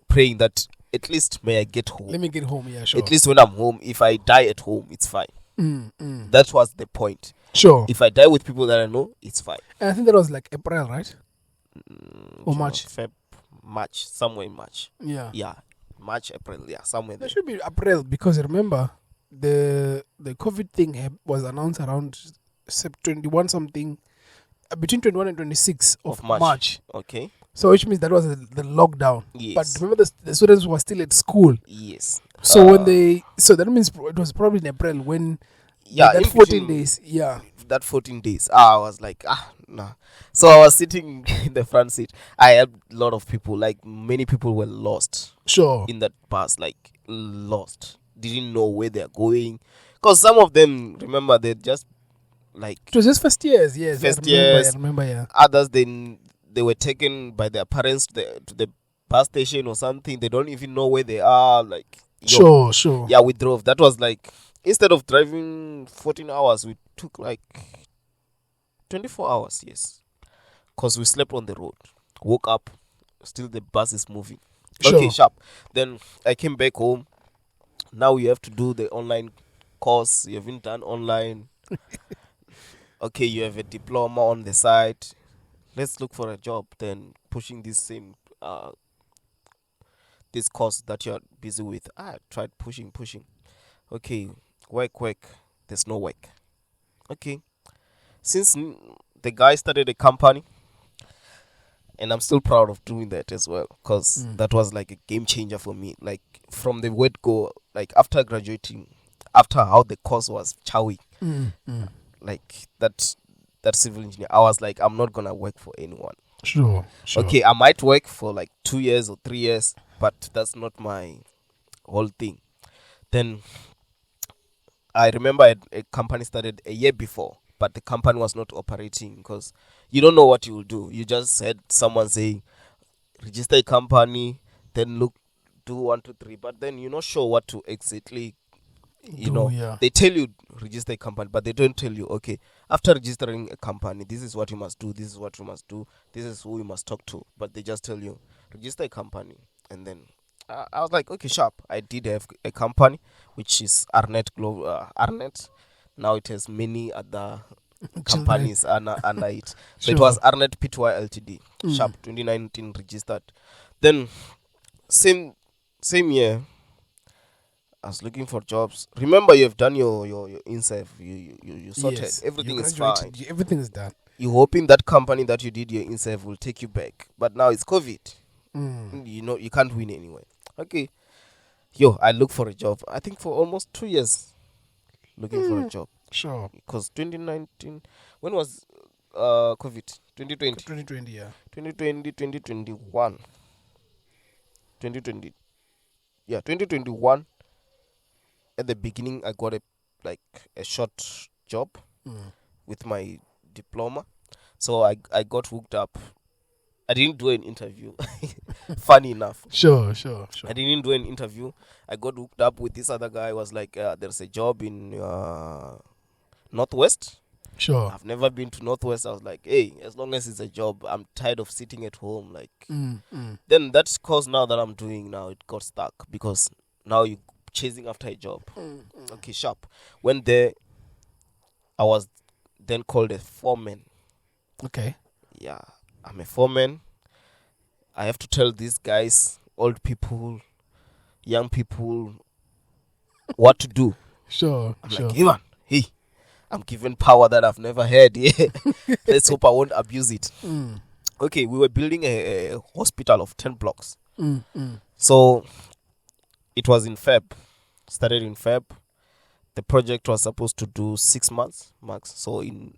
praying that at least may I get home. Let me get home. Yeah, sure. At least when I'm home, if I die at home, it's fine. That was the point. Sure. If I die with people that I know, it's fine. And I think that was like April, right? Or March? March, somewhere in March. Yeah. Yeah, March, April. Yeah, somewhere there. That should be April because remember the COVID thing was announced around 21 something, between 21 and 26 of March. Okay. So which means that was the lockdown. Yes. But remember the students were still at school. Yes. So so that means it was probably in April when that 14 days. Yeah. That 14 days. I was like, nah. So I was sitting in the front seat. I had a lot of people, like many people were lost. Sure. In that bus, like lost. Didn't know where they're going. Because some of them, remember, they just like. It was just first years, yes. I remember, yeah. Others, they were taken by their parents to the bus station or something. They don't even know where they are. Like, sure. Yeah, we drove. That was like, instead of driving 14 hours, we took like 24 hours, yes. Because we slept on the road. Woke up, still the bus is moving. Sure. Okay, sharp. Then I came back home. Now you have to do the online course. You haven't done online. Okay, you have a diploma on the side. Let's look for a job. Then pushing this same this course that you're busy with. I tried pushing. Okay, work. There's no work. Okay, since the guy started a company, and I'm still proud of doing that as well, because that was like a game changer for me. Like from the word go, like after graduating, after how the course was chowing, like that civil engineer, I was like, I'm not gonna work for anyone. Sure. Okay, I might work for like 2 years or 3 years, but that's not my whole thing. Then I remember a company started a year before, but the company was not operating because you don't know what you will do. You just had someone say, register a company, then do 1, 2, 3, but then you're not sure what to exactly. Yeah. They tell you register a company, but they don't tell you, okay, after registering a company, this is what you must do, this is what you must do, this is who you must talk to. But they just tell you register a company, and then I was like, okay, sharp. I did have a company which is Arnet Arnet. Now it has many other companies under it. So it was Arnet Pty Ltd. Sharp 2019 registered. Then same year, I was looking for jobs. Remember, you have done your INSAF. You sorted. Yes, everything you is fine. Everything is done. You hoping that company that you did your INSAF will take you back. But now it's COVID. You can't win anyway. Okay. I look for a job. I think for almost 2 years looking for a job. Sure. Because 2019, when was COVID? 2020. 2020, yeah. 2020, 2021. 2020. Yeah, 2021. At the beginning, I got a short job with my diploma. So I got hooked up. I didn't do an interview. Funny enough. Sure. I didn't do an interview. I got hooked up with this other guy. Was like, there's a job in Northwest. Sure. I've never been to Northwest. I was like, hey, as long as it's a job, I'm tired of sitting at home. Like, then that's cause now that I'm doing now, it got stuck because now you're chasing after a job. Okay, sharp. When there, I was then called a foreman. Okay. Yeah, I'm a foreman. I have to tell these guys, old people, young people, what to do. Sure. I'm like, hey man, hey, I'm given power that I've never had. Yeah, let's hope I won't abuse it. Okay, we were building a hospital of 10 blocks. So it was in Feb. Started in Feb. The project was supposed to do 6 months max. So in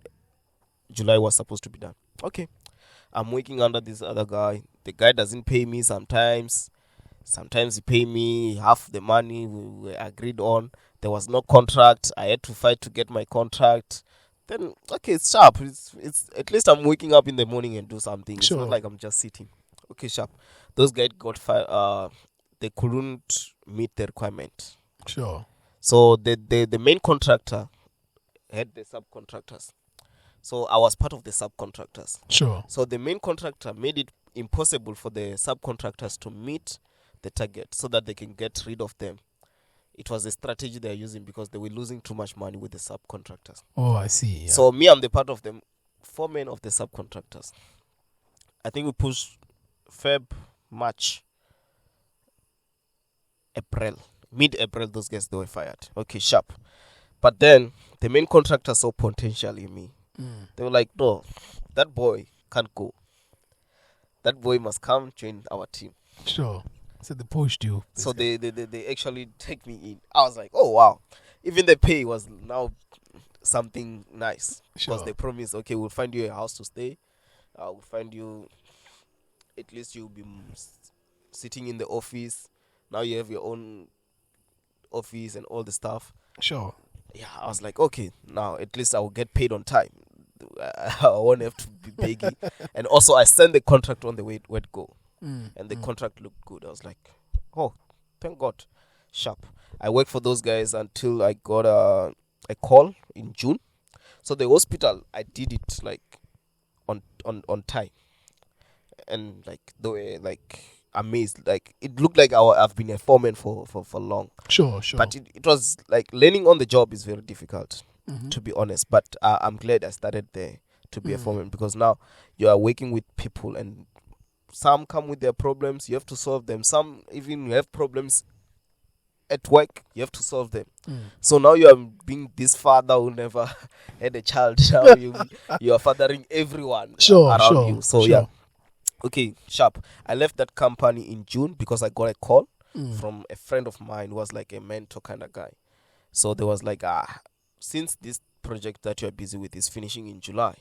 July was supposed to be done. Okay, I'm working under this other guy. The guy doesn't pay me sometimes. Sometimes he pay me half the money we agreed on. There was no contract. I had to fight to get my contract. Then okay, it's sharp. It's at least I'm waking up in the morning and do something. Sure. It's not like I'm just sitting. Okay, sharp. Those guys got fired. They couldn't meet the requirement. Sure. So the main contractor had the subcontractors. So I was part of the subcontractors. Sure. So the main contractor made it impossible for the subcontractors to meet the target so that they can get rid of them. It was a strategy they're using because they were losing too much money with the subcontractors. Oh, I see. Yeah. So me, I'm the part of the foreman of the subcontractors. I think we pushed Feb, March, April. Mid-April, those guys, they were fired. Okay, sharp. But then the main contractor saw potential in me. They were like, no, that boy can't go. That boy must come join our team. Sure. So they pushed you. So they actually take me in. I was like, oh wow. Even the pay was now something nice. Sure. Because they promised, okay, we'll find you a house to stay. We'll find you, at least you'll be sitting in the office. Now you have your own office and all the stuff. Sure. Yeah, I was like, okay, now at least I will get paid on time. I won't have to be begging. And also, I sent the contract on the way to go. And the contract looked good. I was like, oh, thank God. Sharp. I worked for those guys until I got a call in June. So the hospital, I did it like on time. And like they were like amazed. Like it looked like I've been a foreman for long. Sure. But it was like learning on the job is very difficult, to be honest. But I'm glad I started there to be a foreman because now you are working with people and some come with their problems. You have to solve them. Some even have problems at work. You have to solve them. So now you are being this father who never had a child. Now you are fathering everyone around you. So yeah. Okay, sharp. I left that company in June because I got a call from a friend of mine who was like a mentor kind of guy. So there was like, since this project that you're busy with is finishing in July,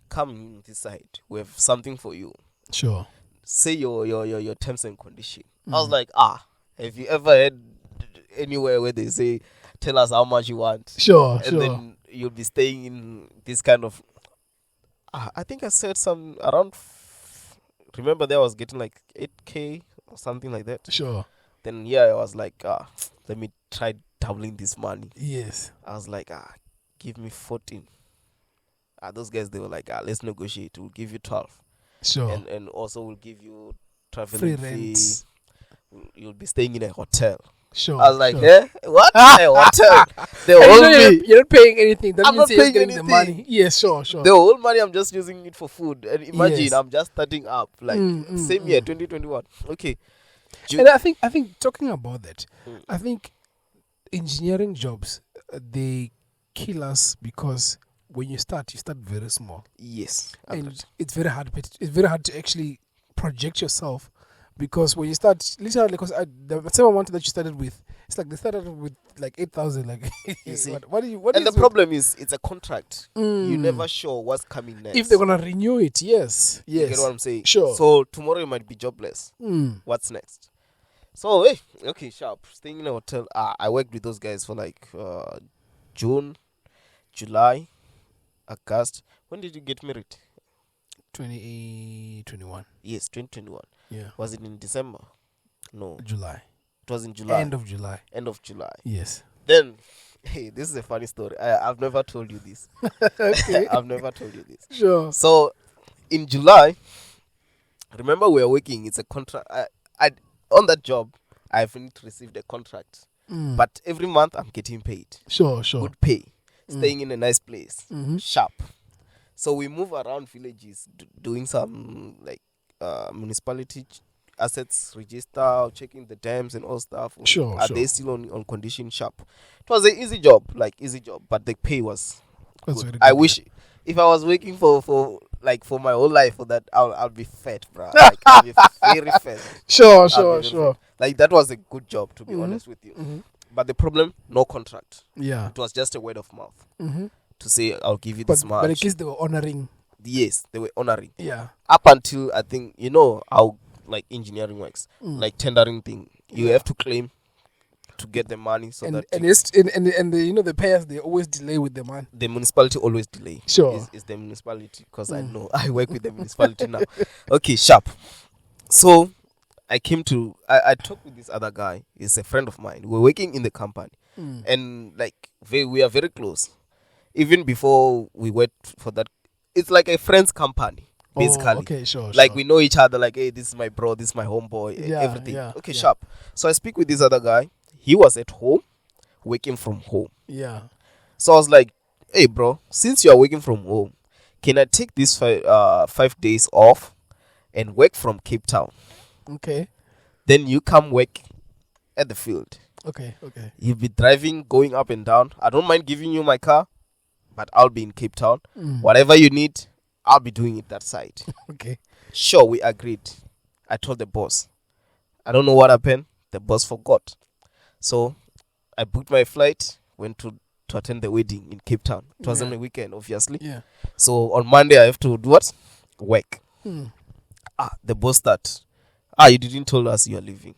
come this side. We have something for you. Sure. Say your terms and conditions. I was like, have you ever had anywhere where they say, tell us how much you want? Sure. And then you'll be staying in this kind of, I think I said some around, remember there I was getting like 8K or something like that. Sure. Then I was like, let me try doubling this money. Yes. I was like, give me 14. Those guys, they were like, let's negotiate. We'll give you 12. Sure. And also we'll give you free traveling rent. You'll be staying in a hotel. Sure. I was like, sure. what? A hotel? They hold me. You're not paying anything. That I'm means not you're paying getting anything. the money. Yes, sure. The whole money, I'm just using it for food. And imagine, Yes. I'm just starting up. Like, same year, 2021. Okay. And I think talking about that, I think engineering jobs, they kill us because when you start very small. Yes. And it's very hard. It's very hard to actually project yourself because when you start, literally, because the same amount that you started with, it's like they started with like 8,000. Like, you see? what and the problem is, it's a contract. You're never sure what's coming next. If they're gonna renew it, yes. You get what I'm saying? Sure. So tomorrow you might be jobless. What's next? So hey, okay, sharp. Staying in a hotel. I worked with those guys for like June, July, August. When did you get married? 2021. Yes, 2021. Yeah. Was it in December? No, July. it was in July. End of July. End of July. Yes. Then, hey, this is a funny story. I've never told you this. Okay. I've never told you this. Sure. So, in July, remember we are working. It's a contract. I on that job, I haven't received a contract, but every month I'm getting paid. Sure. Good pay. Staying in a nice place. Sharp. So we move around villages doing some like municipality assets register, checking the dams and all stuff. Sure. Are they still on condition sharp? It was an easy job, but the pay was good. I wish if I was working for my whole life for that, I'll be fat, bro. Like, I'll be very fat. Sure. Like that was a good job, to be honest with you. But the problem, no contract. Yeah. It was just a word of mouth to say I'll give you this much. But at least they were honoring. Yes, they were honoring. Yeah. Up until I think how like engineering works, like tendering thing. You have to claim to get the money, so that the payers, they always delay with the money. the municipality always delay. Sure. Is the municipality, because I know I work with the municipality now. Okay, sharp. So I talked with this other guy. He's a friend of mine. We're working in the company, and like we are very close. Even before we went for that, it's like a friend's company. Basically, okay, sure. We know each other. Like, hey, this is my bro, this is my homeboy, everything. Yeah, okay, sharp. So I speak with this other guy. He was at home, working from home. Yeah. So I was like, hey, bro, since you are working from home, can I take these 5 days off and work from Cape Town? Okay. Then you come work at the field. Okay. You'll be driving, going up and down. I don't mind giving you my car, but I'll be in Cape Town. Whatever you need, I'll be doing it that side. Okay. Sure, we agreed. I told the boss. I don't know what happened. The boss forgot. So I booked my flight, went to attend the wedding in Cape Town. It was on the weekend, obviously. Yeah. So on Monday, I have to do what? Work. The boss start. You didn't tell us you are leaving.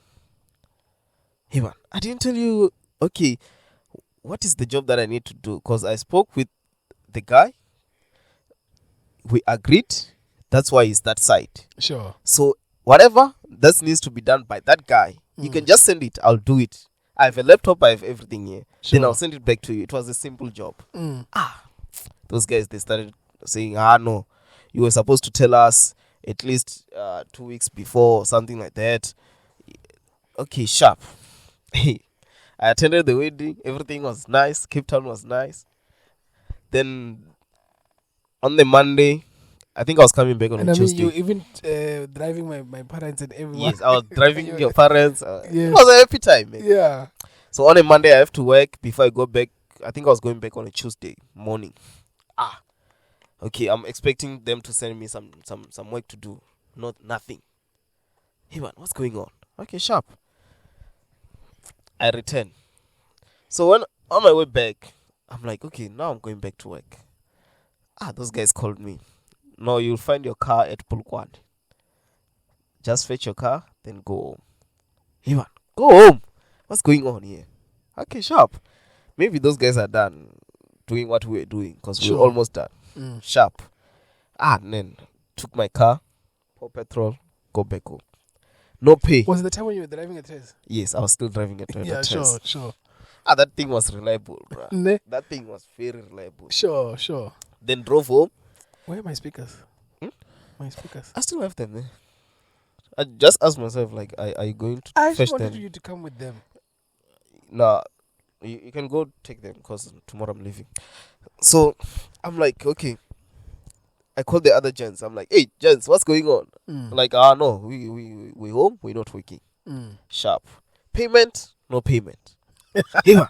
Hey, man, I didn't tell you. Okay, what is the job that I need to do? Because I spoke with the guy. We agreed. That's why it's that side. Sure. So whatever that needs to be done by that guy, you can just send it. I'll do it. I have a laptop. I have everything here. Sure. Then I'll send it back to you. It was a simple job. Those guys, they started saying, no, you were supposed to tell us at least 2 weeks before or something like that. Okay, sharp. I attended the wedding. Everything was nice. Cape Town was nice. Then on the Monday, I think I was coming back on a Tuesday. You even driving my parents and everyone. Yes, I was driving your parents. Yes. It was a happy time, man. Yeah. So on a Monday, I have to work before I go back. I think I was going back on a Tuesday morning. Okay, I'm expecting them to send me some work to do. Nothing. Hey, man, what's going on? Okay, sharp. I return. So when on my way back, I'm like, okay, now I'm going back to work. Those guys called me. No, you'll find your car at Pulkwan. Just fetch your car, then go home. Hey, man, go home. What's going on here? Okay, sharp. Maybe those guys are done doing what we were doing, because we're almost done. Sharp. And then took my car, pour petrol, go back home. No pay. Was it the time when you were driving a Tez? Yes, I was still driving a Toyota Yeah, Tez. sure. That thing was reliable, bro. That thing was very reliable. Sure. Then drove home. Where are my speakers? My speakers. I still have them there. I just asked myself, like, are you going to I fetch just wanted them? you to come with them. Nah, you can go take them, because tomorrow I'm leaving. So I'm like, okay. I called the other gents. I'm like, hey, gents, what's going on? Like, no, we home, we're not working. Sharp. Payment, no payment. Hey, man,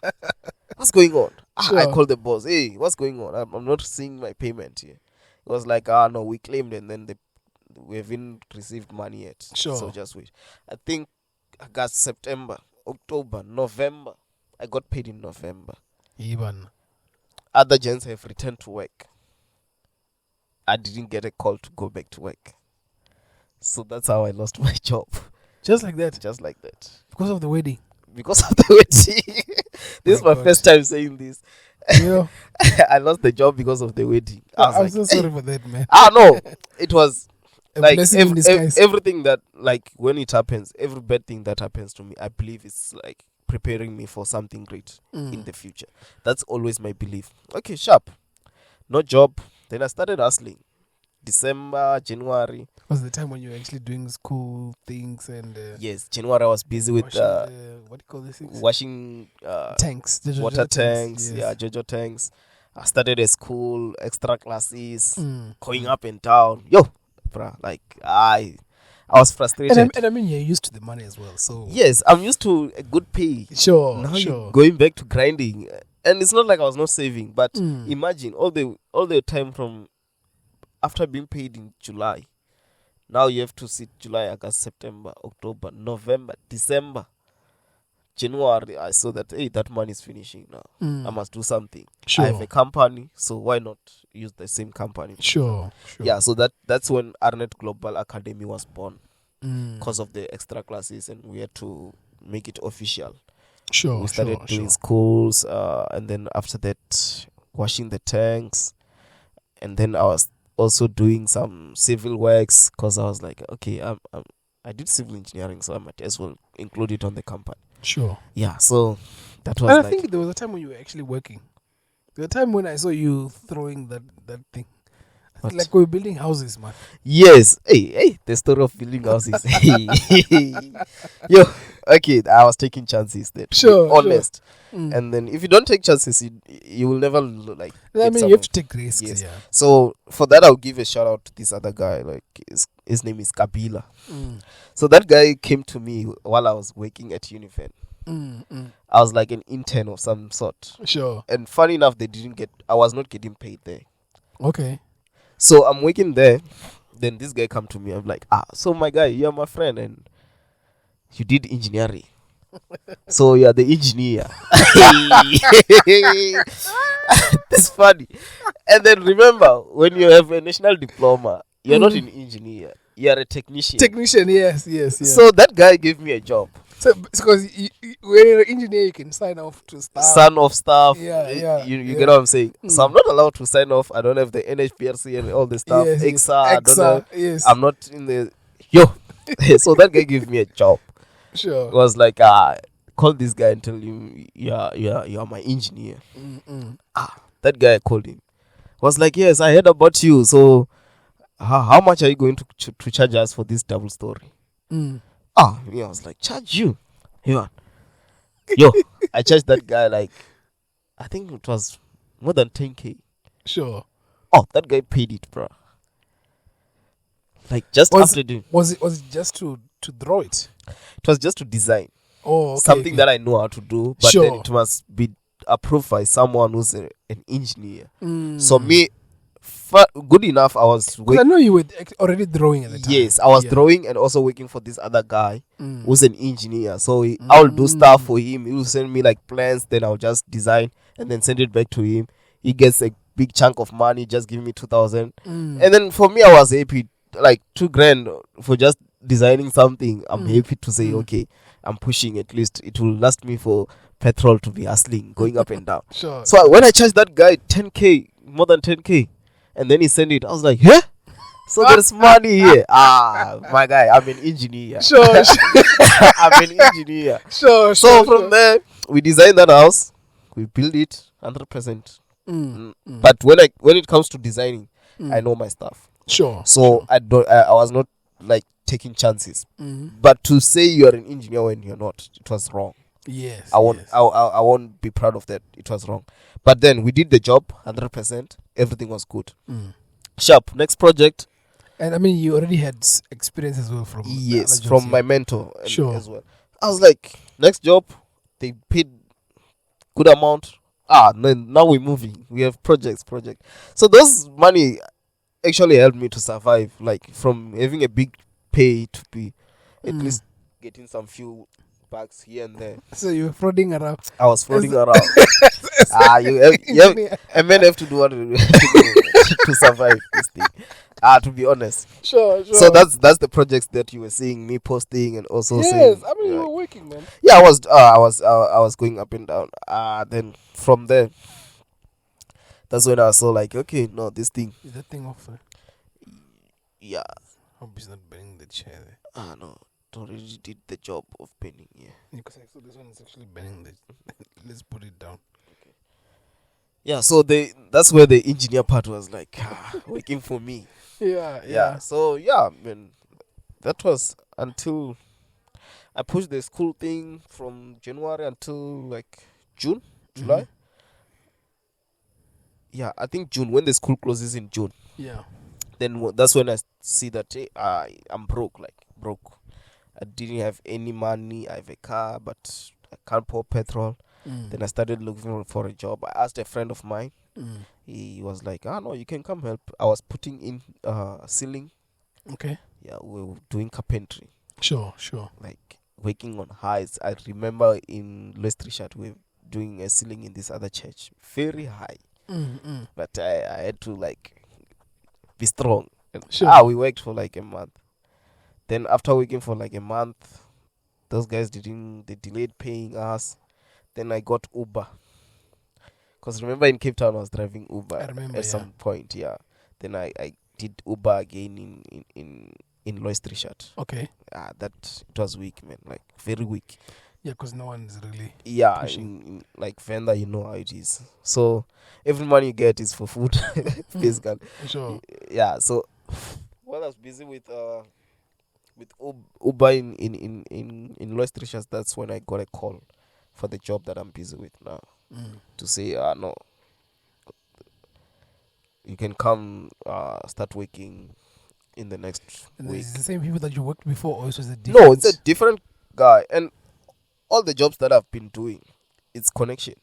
what's going on? Sure. I called the boss. Hey, what's going on? I'm not seeing my payment here. It was like, no, we claimed and then we haven't received money yet. Sure. So just wait. I think August, September, October, November. I got paid in November. Even. Other gents have returned to work. I didn't get a call to go back to work. So that's how I lost my job. Just like that? Just like that. Because of the wedding? Because of the wedding. This is my first time saying this. Yeah. I lost the job because of the wedding. I was I'm like, so sorry for that, man. no, it was A like blessing in disguise. everything that, like, when it happens, every bad thing that happens to me, I believe it's like preparing me for something great in the future. That's always my belief. Okay, sharp, no job. Then I started hustling. December, January. Was the time when you were actually doing school things and Yes, January I was busy with washing what do you call these things? washing Tanks, water tanks. yes. Yeah, Jojo tanks. I started a school, extra classes, Mm. going up and down. Yo, bruh, like I was frustrated. And I mean, you're used to the money as well, so Yes, I'm used to a good pay. sure, Now sure. you're going back to grinding, and it's not like I was not saving. But Mm. imagine all the time from after being paid in July. Now you have to sit July, August, September, October, November, December, January. I saw that, hey, that money is finishing now. Mm. I must do something. Sure. I have a company, so why not use the same company? Sure. Yeah, so that's when Arnet Global Academy was born, Mm. because of the extra classes, and we had to make it official. Sure. We started sure, doing sure. schools, and then after that, washing the tanks, and then I was also doing some civil works, because I was like, okay, I did civil engineering, so I might as well include it on the company. Sure. Yeah, so that was And I like, think there was a time when you were actually working. There was a time when I saw you throwing that thing. what? Like we were building houses, man. Yes, hey, the story of building houses. Yo, okay, I was taking chances then. Sure, Be honest. Mm. And then if you don't take chances, you will never like. I get mean, you have somewhere. to take risks. Yes. Yeah. So for that, I'll give a shout out to this other guy. Like his name is Kabila. Mm. So that guy came to me while I was working at Unifen. Mm. I was like an intern of some sort. Sure. And funny enough, I was not getting paid there. Okay. So I'm working there. Then this guy come to me. I'm like, so my guy, you're my friend and you did engineering. So you're the engineer. That's funny. And then remember, when you have a national diploma, you're not an engineer. You're a technician. Technician, yes. So that guy gave me a job. So because when you're an engineer, you can sign off to staff. Son of staff. Yeah, You get what I'm saying? So I'm not allowed to sign off. I don't have the NHPRC and all the stuff. Yes, EXA, I don't know. Yes. I'm not in the... Yo. So that guy gave me a job. Sure. It was like, call this guy and tell him you're my engineer. That guy, I called him. Was like, yes, I heard about you. So how much are you going to charge us for this double story? Yeah, I was like, charge you? Yo, I charged that guy like, I think it was more than 10K. Sure. Oh, that guy paid it, bro. Like just after doing. Was it just to draw it? It was just to design. Oh, okay, something that I know how to do, but Sure. then it must be approved by someone who's an engineer. So me, good enough, I was Because I know you were already drawing at the time. Yes, I was drawing and also working for this other guy Mm. who's an engineer. So I'll do stuff for him. He will send me like plans, then I'll just design and then send it back to him. He gets a big chunk of money, just give me 2,000. And then for me, I was happy, like 2,000 for just designing something. I'm happy to say, okay, I'm pushing, at least it will last me for petrol to be hustling, going up and down. Sure. So when I charged that guy 10K, more than 10K, and then he sent it, I was like, huh? So there's money here. My guy, I'm an engineer. Sure. I'm an engineer. Sure. So from there, we designed that house. We built it 100%. But when it comes to designing, I know my stuff. Sure. So I was not like taking chances. But to say you're an engineer when you're not, it was wrong. Yes. I won't be proud of that. It was wrong. But then we did the job 100%. Everything was good. Sharp. Next project. And I mean, you already had experience as well from Yes, other jobs, from yeah. my mentor Sure. as well. I was like, next job, they paid good amount. Now we're moving. We have project. So those money actually helped me to survive. Like from having a big pay to be at least getting some few bucks here and there. So you were frauding around. I was floating around. A man have to do what to survive this thing. To be honest. Sure. So that's the projects that you were seeing me posting and also saying. Yes, I mean, you were working, man. Yeah, I was going up and down. Then from there, That's when I saw like, okay, no, this thing. Is that thing off? Yeah. Hope he's not bending the chair there. No. It already did the job of bending, yeah. Because I saw this one is actually bending the. Let's put it down. Yeah, so that's where the engineer part was like working for me. Yeah. So yeah, man, that was until I pushed the school thing from January until like June, July. Yeah, I think June, when the school closes in June. Yeah. Then that's when I see that I'm broke. I didn't have any money. I have a car, but I can't pour petrol. Then I started looking for a job. I asked a friend of mine. He was like, no, you can come help. I was putting in ceiling. Okay. Yeah, we were doing carpentry. Sure. Like working on heights. I remember in Netshidzati we were doing a ceiling in this other church. Very high. But I had to like be strong. Sure. We worked for like a month. Then after working for like a month, those guys they delayed paying us. Then I got Uber. Because remember in Cape Town I was driving Uber at some point, yeah. Then I did Uber again in Netshidzati. Okay. That it was weak, man. Like very weak. Yeah, because no one's really. Yeah, in like vendor, you know how it is. So every money you get is for food, basically. Sure. Yeah. So while I was busy with Uber in Netshidzati, that's when I got a call for the job that I'm busy with now. To say, no, you can come start working in the next week. Is it the same people that you worked before, or is it a different? No, it's a different guy. And all the jobs that I've been doing, it's connection.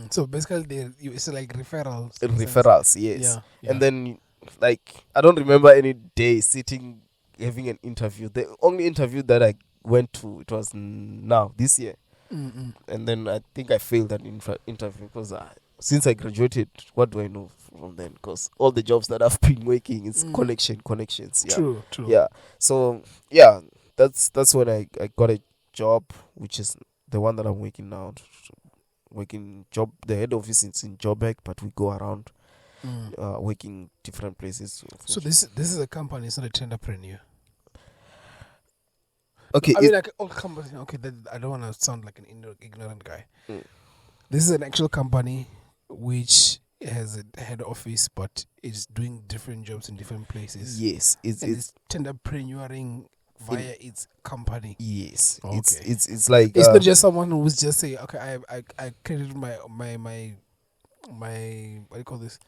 So basically, it's like referrals. Referrals, yes. Yeah. And then, like, I don't remember any day sitting having an interview. The only interview that I went to, it was now this year. And then I think I failed that interview because since I graduated, what do I know from then? Because all the jobs that I've been working is connections. Yeah. True. Yeah. So yeah, that's when I got a job, which is the one that I'm working now. The head office is in Joburg, but we go around working different places. So this is a company, it's not a tenderpreneur. Okay, I mean, like all companies. Okay, I don't want to sound like an ignorant guy. This is an actual company which has a head office, but it's doing different jobs in different places. Yes, it's tenderpreneuring via its company. Yes, okay. It's like it's not just someone who's just say, okay, I created my what do you call this?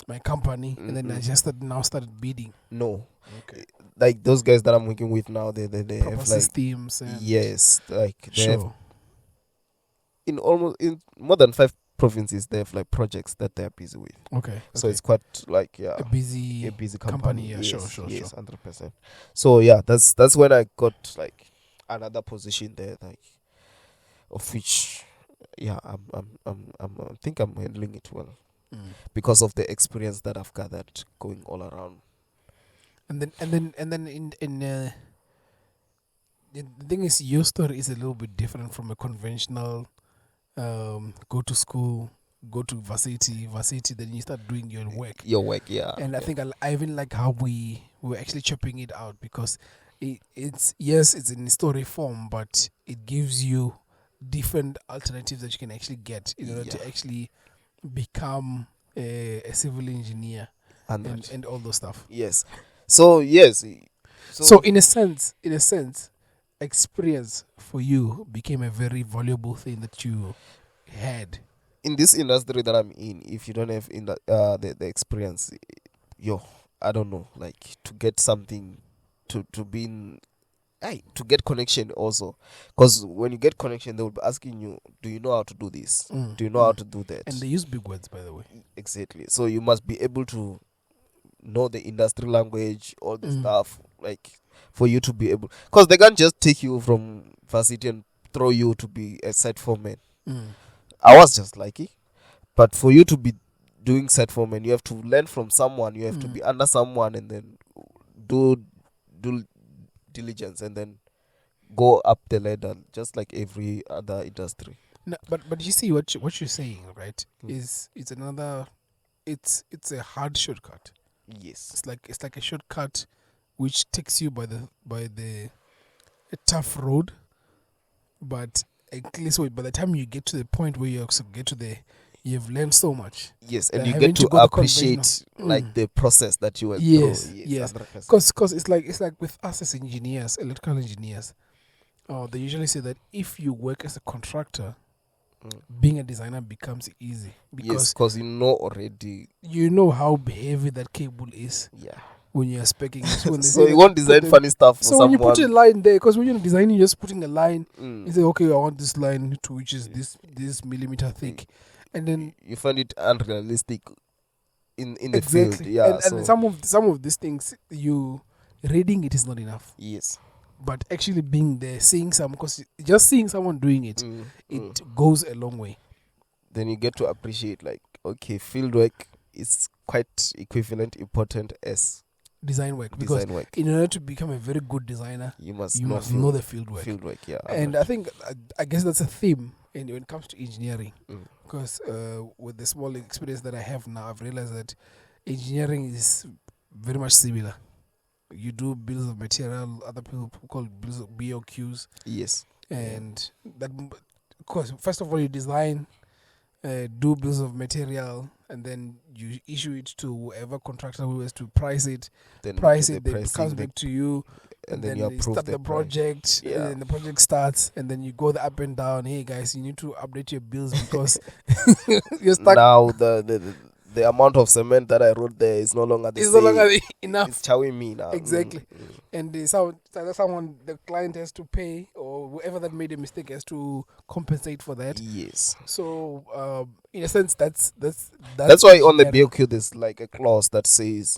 My company, and then I just started bidding. No. Okay. Like those guys that I'm working with now, they proper have like systems. Yes, like they have Sure. in more than 5 provinces, they have like projects that they are busy with. Okay. So it's quite like a busy company. Yeah, yes, sure. Yes, 100%. So yeah, that's when I got like another position there, like of which I think I'm handling it well because of the experience that I've gathered going all around. And then in the thing is, your story is a little bit different from a conventional go to school, go to varsity, then you start doing your work. Yeah. And I think I even like how we were actually chopping it out, because it's in story form, but it gives you different alternatives that you can actually get in order to actually become a civil engineer and all those stuff. Yes. So yes. So in a sense, experience for you became a very valuable thing that you had. In this industry that I'm in, if you don't have the experience, I don't know, like to get something to be in, to get connection also, because when you get connection, they will be asking you, do you know how to do this? Do you know how to do that? And they use big words, by the way. Exactly. So you must be able to know the industry language, all the stuff, like for you to be able, because they can't just take you from varsity and throw you to be a site foreman. I was just lucky, but for you to be doing site foreman, you have to learn from someone, you have to be under someone, and then do diligence, and then go up the ladder, just like every other industry. No, but you see what you're saying, right? Mm. Is it's another. It's a hard shortcut. Yes. It's like a shortcut, which takes you by the a tough road, but at least by the time you get to the point where you also get to you've learned so much. Yes, and than you having get to go the conventional- appreciate like the process that you went Yes, through. yes. 100%. Because it's like with us as engineers, electrical engineers, they usually say that if you work as a contractor, Mm. being a designer becomes easy Yes, because because you know already. you know how heavy that cable is Yeah. when you're speccing it. When they So say you that won't put design the- funny stuff for So when you someone. put a line there, because when you're designing, you're just putting a line. You Mm. say, okay, I want this line to which is this millimeter thick, and then You find it unrealistic in the exactly. field. Yeah. And So some of these things, you reading it is not enough. yes. But actually being there, seeing because just seeing someone doing it, Mm. it goes a long way. Then you get to appreciate like, okay, field work is quite equivalent important as Design work, because design work. in order to become a very good designer, You must you know must know the field work. Field work, yeah. And I think I guess that's a theme when it comes to engineering, Mm. because with the small experience that I have now, I've realized that engineering is very much similar. You do bills of material, other people call bills of BOQs, Yes. and that because first of all you design, do bills of material, and then you issue it to whoever contractor who has to price it. Then Price do it, the then it pricing, comes back to you, and then you you approve start the the price. project, Yeah. and then the project starts, and then you go the up and down. Hey guys, you need to update your bills because you're stuck. Now the amount of cement that I wrote there is no longer the It's same. no longer enough. It's chowing me now. Exactly. Mm. And someone the client has to pay, or whoever that made a mistake has to compensate for that. Yes. So in a sense, that's That's why on the engineering. BOQ there's like a clause that says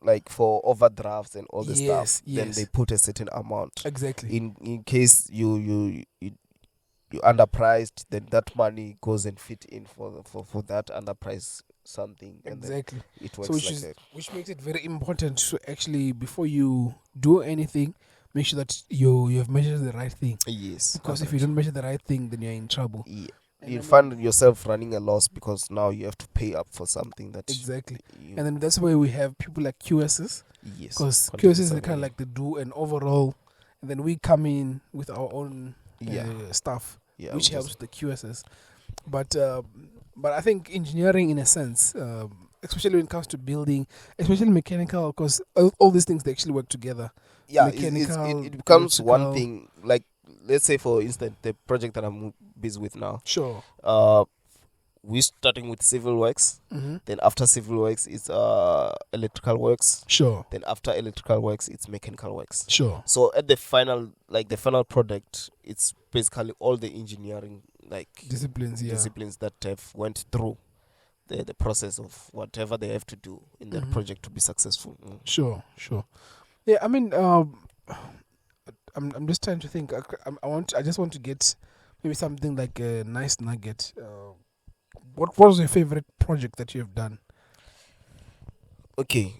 like for overdrafts and all the Yes, stuff, then yes. they put a certain amount. Exactly. In case you underpriced, then that money goes and fit in for that underpriced something, and Exactly. then it works So that. which makes it very important to actually, before you do anything, make sure that you have measured the right thing. Yes. Because if you don't measure the right thing, then you're in trouble. Yeah. And You then- find yourself running a loss because now you have to pay up for something that Exactly. you, And then that's why we have people like QSs, yes, because content QSs is design, kind of yeah. like the do and overall, and then we come in with our own Yeah. stuff, Yeah, which we helps just- the QSs. But I think engineering, in a sense, especially when it comes to building, especially mechanical, because all these things they actually work together. yeah, Mechanical, it becomes one electrical. thing. Like let's say for instance, the project that I'm busy with now. Sure. We're starting with civil works. Mm-hmm. Then after civil works, it's electrical works. Sure. Then after electrical works, it's mechanical works. Sure. So at the final product, it's basically all the engineering Disciplines, yeah. disciplines that have went through the process of whatever they have to do in that Mhm. project to be successful. Mm. Sure. Yeah, I mean, I'm just trying to think. I just want to get maybe something like a nice nugget. What was your favorite project that you have done? Okay.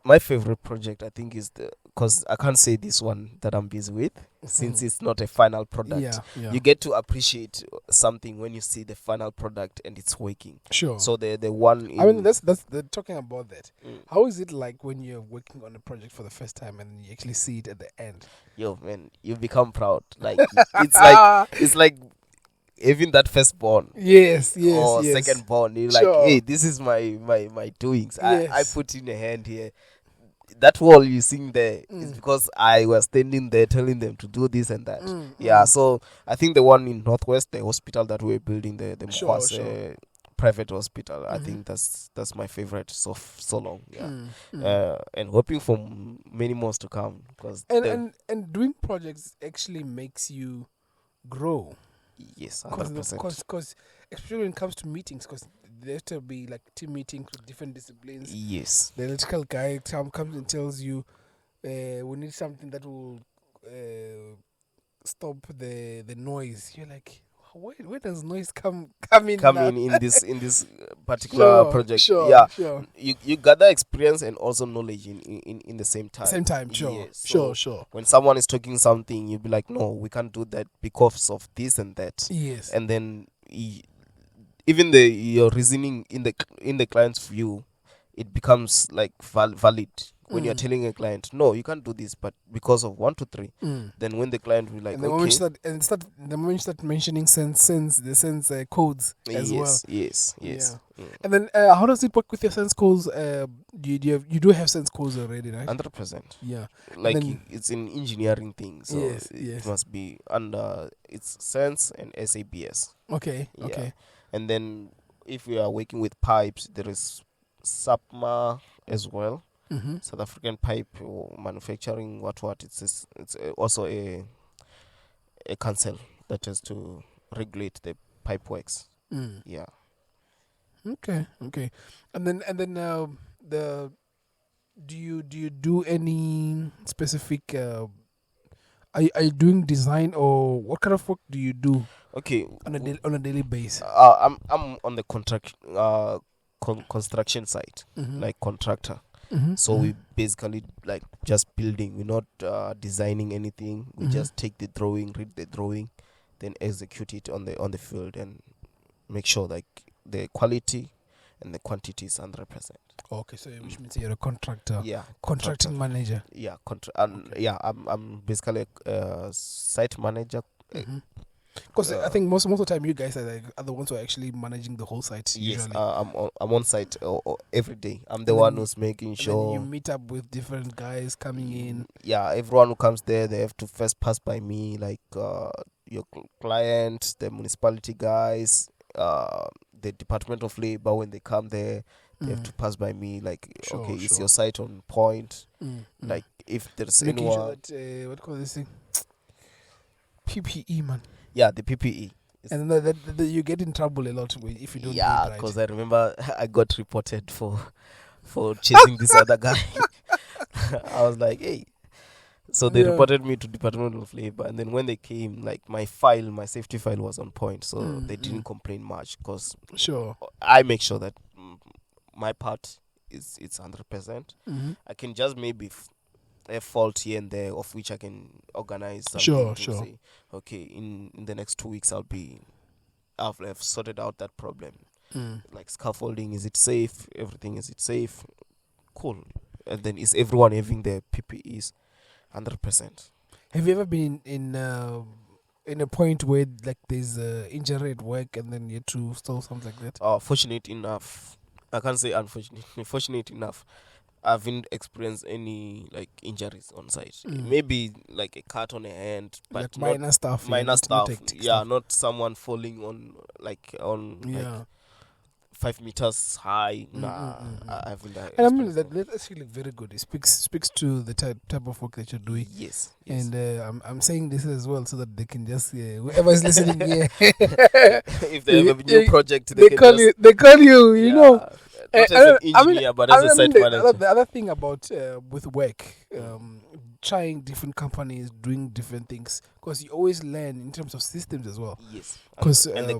My favorite project, I think, is because I can't say this one that I'm busy with since it's not a final product. Yeah. You get to appreciate something when you see the final product and it's working. Sure. So the one. I mean, that's talking about that. Mm. How is it like when you're working on a project for the first time and you actually see it at the end? Yo, man, you become proud. Like it's like having that firstborn. Yes. Or yes. second born, you're Sure. like, hey, this is my doings. I Yes. put in a hand here. That wall you seeing there is Mm. because I was standing there telling them to do this and that. Mm, Yeah, mm. so I think the one in Northwest, the hospital that we're building, the Sure, Mkwase sure. private hospital, I Mhm. think that's my favorite so long. Yeah, and hoping for many more to come because And doing projects actually makes you grow. yes, 100%. Because especially when it comes to meetings, because there have to be like team meetings with different disciplines. Yes, The electrical guy comes and tells you, we need something that will stop the noise. You're like, where does noise come in come now? in this particular project. Sure, sure. You gather experience and also knowledge in the same time. Same time, sure, Yes. So sure. when someone is talking something, you'll be like, no, we can't do that because of this and that. Yes. And then even your reasoning in the client's view, it becomes like valid when you're telling a client, no, you can't do this, but because of 1, 2, 3. Then when the client will like, and the moment you start mentioning sense codes as well. Yes. Yeah. And then how does it work with your sense codes? You do have sense codes already, right? 100%. Yeah. Like then, it's an engineering thing, so yes, it must be under it's sense and SABS. Okay. Yeah. Okay. And then if we are working with pipes, there is SAPMA as well. South African pipe or manufacturing, what it's also a council that has to regulate the pipe works. Yeah. Okay. And then the do you do any specific are you doing design, or what kind of work do you do Okay. on a daily basis? I'm on the construction side, like contractor. So we basically like just building. We're not designing anything. We just take the drawing, read the drawing, then execute it on the field and make sure like the quality and the quantity is 100%. Okay, so which means you're a contractor. Yeah, Contracting manager. Yeah, I'm basically a site manager. Because I think most of the time you guys are the ones who are actually managing the whole site. Yes, usually. I'm on site every day. I'm the one who's making sure. You meet up with different guys coming in. Yeah, everyone who comes there, they have to first pass by me, like your client, the municipality guys, the Department of Labor. When they come there, they have to pass by me. Like, okay, is your site on point? Like, if there's making anyone, sure that what do you call this thing? PPE, man. Yeah, the PPE. And that you get in trouble a lot if you don't do it right. Yeah, because I remember I got reported for chasing this other guy. I was like, hey. So they reported me to Department of Labor, and then when they came, like my safety file was on point, so they didn't complain much because I make sure that my part it's 100%. I can just maybe a fault here and there of which I can organize something to say, okay, in the next 2 weeks I've sorted out that problem. Like scaffolding, is it safe? Everything, is it safe? Cool. And then is everyone having their PPEs? 100%. Have you ever been in a point where like there's injury at work and then you had to solve something like that? Fortunate enough, I can't say unfortunately. Fortunate enough, I haven't experienced any like injuries on site. Maybe like a cut on a hand, but like minor stuff. Yeah, not someone falling on like 5 meters high. I haven't. And I mean that's actually very good. It speaks to the type of work that you're doing. Yes. And I'm saying this as well so that they can just whoever is listening here. If they have a new project, they call you. You know. Not as an engineer, but as a site manager. The other thing about with work, trying different companies, doing different things, because you always learn in terms of systems as well. Yes, and the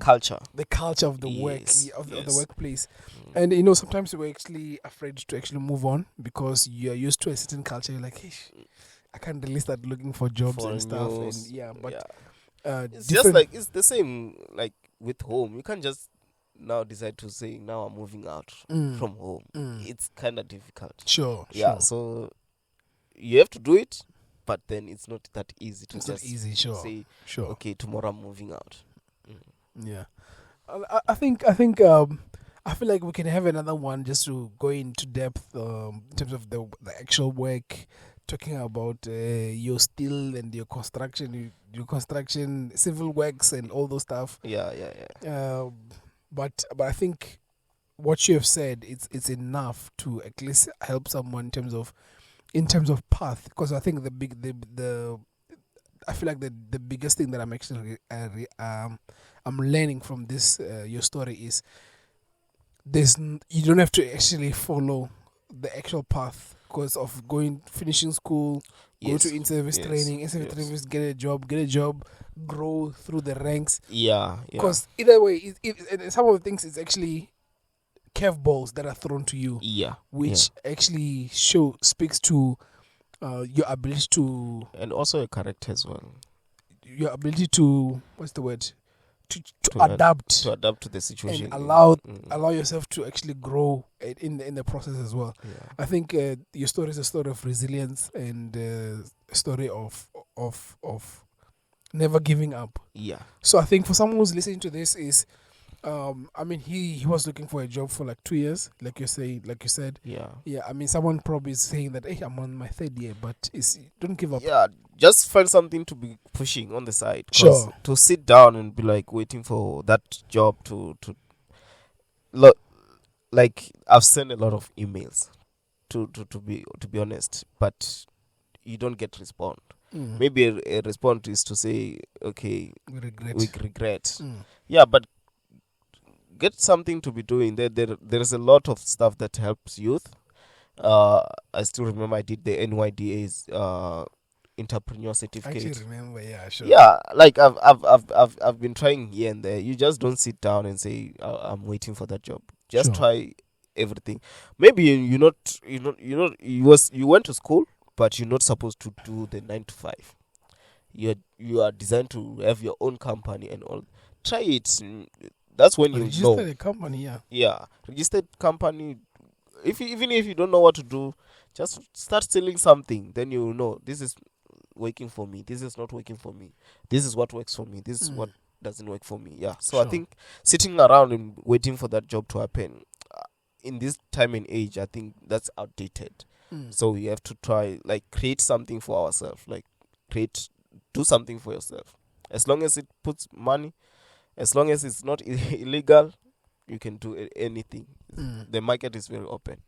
culture of the work of the workplace, and sometimes we're actually afraid to actually move on because you're used to a certain culture. You're like, I can't really start looking for jobs and stuff, it's just like it's the same like with home. You can't just now decide to say now I'm moving out from home. It's kind of difficult. Sure. So you have to do it, but then it's not that easy to say okay, tomorrow I'm moving out. Yeah, I think I feel like we can have another one just to go into depth in terms of the actual work, talking about your steel and your construction, civil works and all those stuff. But I think what you have said, it's enough to at least help someone in terms of path, because I think I feel like the biggest thing that I'm actually I'm learning from this your story is you don't have to actually follow the actual path because of finishing school, Go Yes. to in-service Yes. training, in-service Yes. training, get a job, grow through the ranks. Yeah. Yeah. Because either way, and some of the things it's actually curveballs that are thrown to you, Yeah. which actually speaks to your ability to And also a character as well. what's the word, to To adapt to adapt to the and situation. allow yourself to actually grow in the process as well. Yeah. I think your story is a story of resilience and a story of never giving up. Yeah. So I think for someone who's listening to this is, I mean, he was looking for a job for like 2 years, like you said. Yeah. Yeah, I mean, someone probably is saying that, hey, I'm on my 3rd year, but don't give up. Yeah, just find something to be pushing on the side. 'Cause Sure. to sit down and be like waiting for that job to lo- like I've sent a lot of emails to be honest, but you don't get respond. Mm. Maybe a response is to say, okay, We regret. we regret. Mm. Yeah, but get something to be doing. There is a lot of stuff that helps youth. I still remember I did the NYDA's entrepreneur I certificate. actually remember, yeah, sure. Yeah, like I've been trying here and there. You just don't sit down and say I'm waiting for that job. Just Sure. try everything. Maybe you went to school, but you're not supposed to do the 9 to 5. You are designed to have your own company and all. Try it. That's when you Register know. a company, yeah. Yeah, registered company. Even if you don't know what to do, just start selling something. Then you know this is working for me. This is not working for me. This is what works for me. This is what doesn't work for me. Yeah. So I Sure. think sitting around and waiting for that job to happen in this time and age, I think that's outdated. So we have to try like create something for ourselves. Like do something for yourself. As long as it puts money, as long as it's not illegal, you can do anything. The market is very open.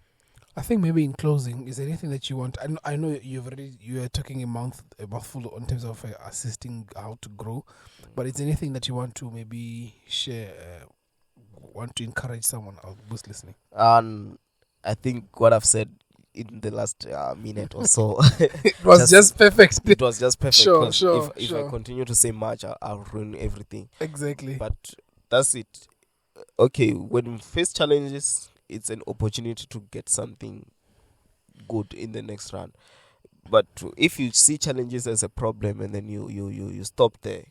I think maybe in closing, is there anything that you want? I know you are talking a mouthful in terms of assisting how to grow, but is there anything that you want to maybe share? Want to encourage someone who's listening? And I think what I've said in the last minute or so, It was just perfect. it was just perfect. Sure, 'Cause sure, if sure. I continue to say much, I'll ruin everything. Exactly. But that's it. Okay, when we face challenges, it's an opportunity to get something good in the next round. But if you see challenges as a problem and then you stop there,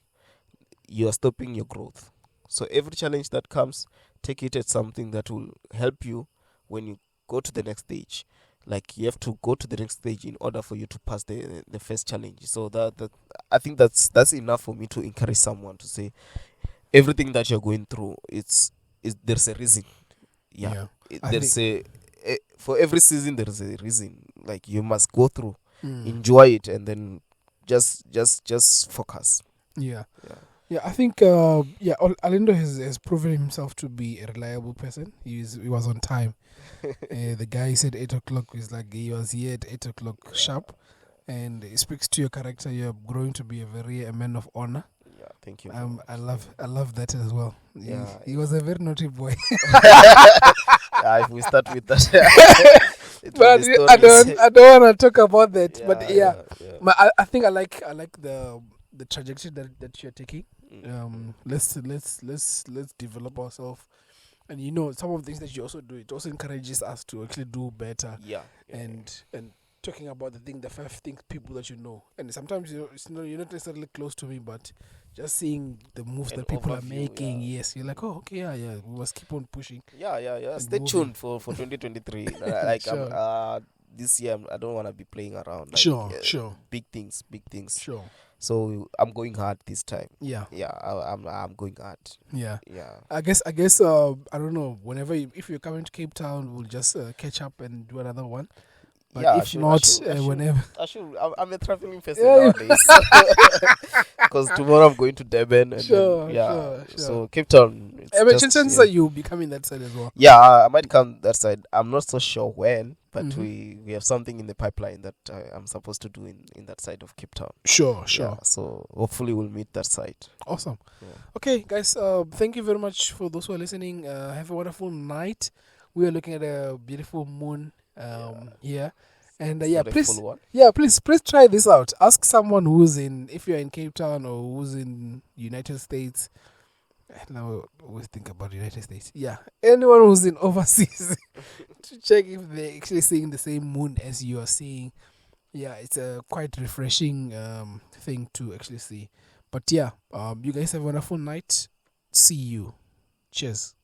you are stopping your growth. So every challenge that comes, take it as something that will help you when you go to the next stage. Like you have to go to the next stage in order for you to pass the first challenge. So that I think that's enough for me to encourage someone to say everything that you're going through, there's a reason. Yeah. There's for every season there is a reason. Like you must go through, enjoy it, and then just focus. Yeah. Yeah. Yeah, I think Arlindo has proven himself to be a reliable person. He was on time. The guy said 8:00. He was here at 8:00 sharp, and it speaks to your character. You're growing to be a man of honor. Yeah, thank you. very much. I love that as well. Yeah. He was a very naughty boy. If we start with that, it will But be stories. I don't want to talk about that. Yeah, But yeah. I think I like the trajectory that you're taking. Let's develop ourselves, and some of the things that you also do, it also encourages us to actually do better. Yeah. And talking about the 5 things people that you know, and sometimes you're not necessarily close to me, but just seeing the moves An that people are overview, making, yeah. yes, you're like, oh, okay, yeah, we must keep on pushing. Yeah. And Stay moving. tuned for 2023. Like Sure. this year, I don't want to be playing around. Like, Sure. Big things. Sure. So I'm going hard this time. Yeah. Yeah, I'm going hard. Yeah. Yeah. I guess I don't know, whenever if you're coming to Cape Town, we'll just catch up and do another one. But Yeah, if not, whenever. I'm a traveling person Yeah, nowadays. Because tomorrow I'm going to Durban. And Sure, then, yeah. sure. So Cape Town. Chances are you'll be coming that side as well. Yeah, I might come that side. I'm not so sure when, but Mhm. we have something in the pipeline that I'm supposed to do in that side of Cape Town. Sure. Yeah, so hopefully we'll meet that side. Awesome. Yeah. Okay, guys, thank you very much for those who are listening. Have a wonderful night. We are looking at a beautiful moon here. And It's yeah, not a please, full one. please try this out. Ask someone who's in, if you're in Cape Town or who's in United States. Now I always think about United States. Yeah, anyone who's in overseas to check if they're actually seeing the same moon as you are seeing. Yeah, it's a quite refreshing thing to actually see. But yeah, you guys have a wonderful night. See you. Cheers.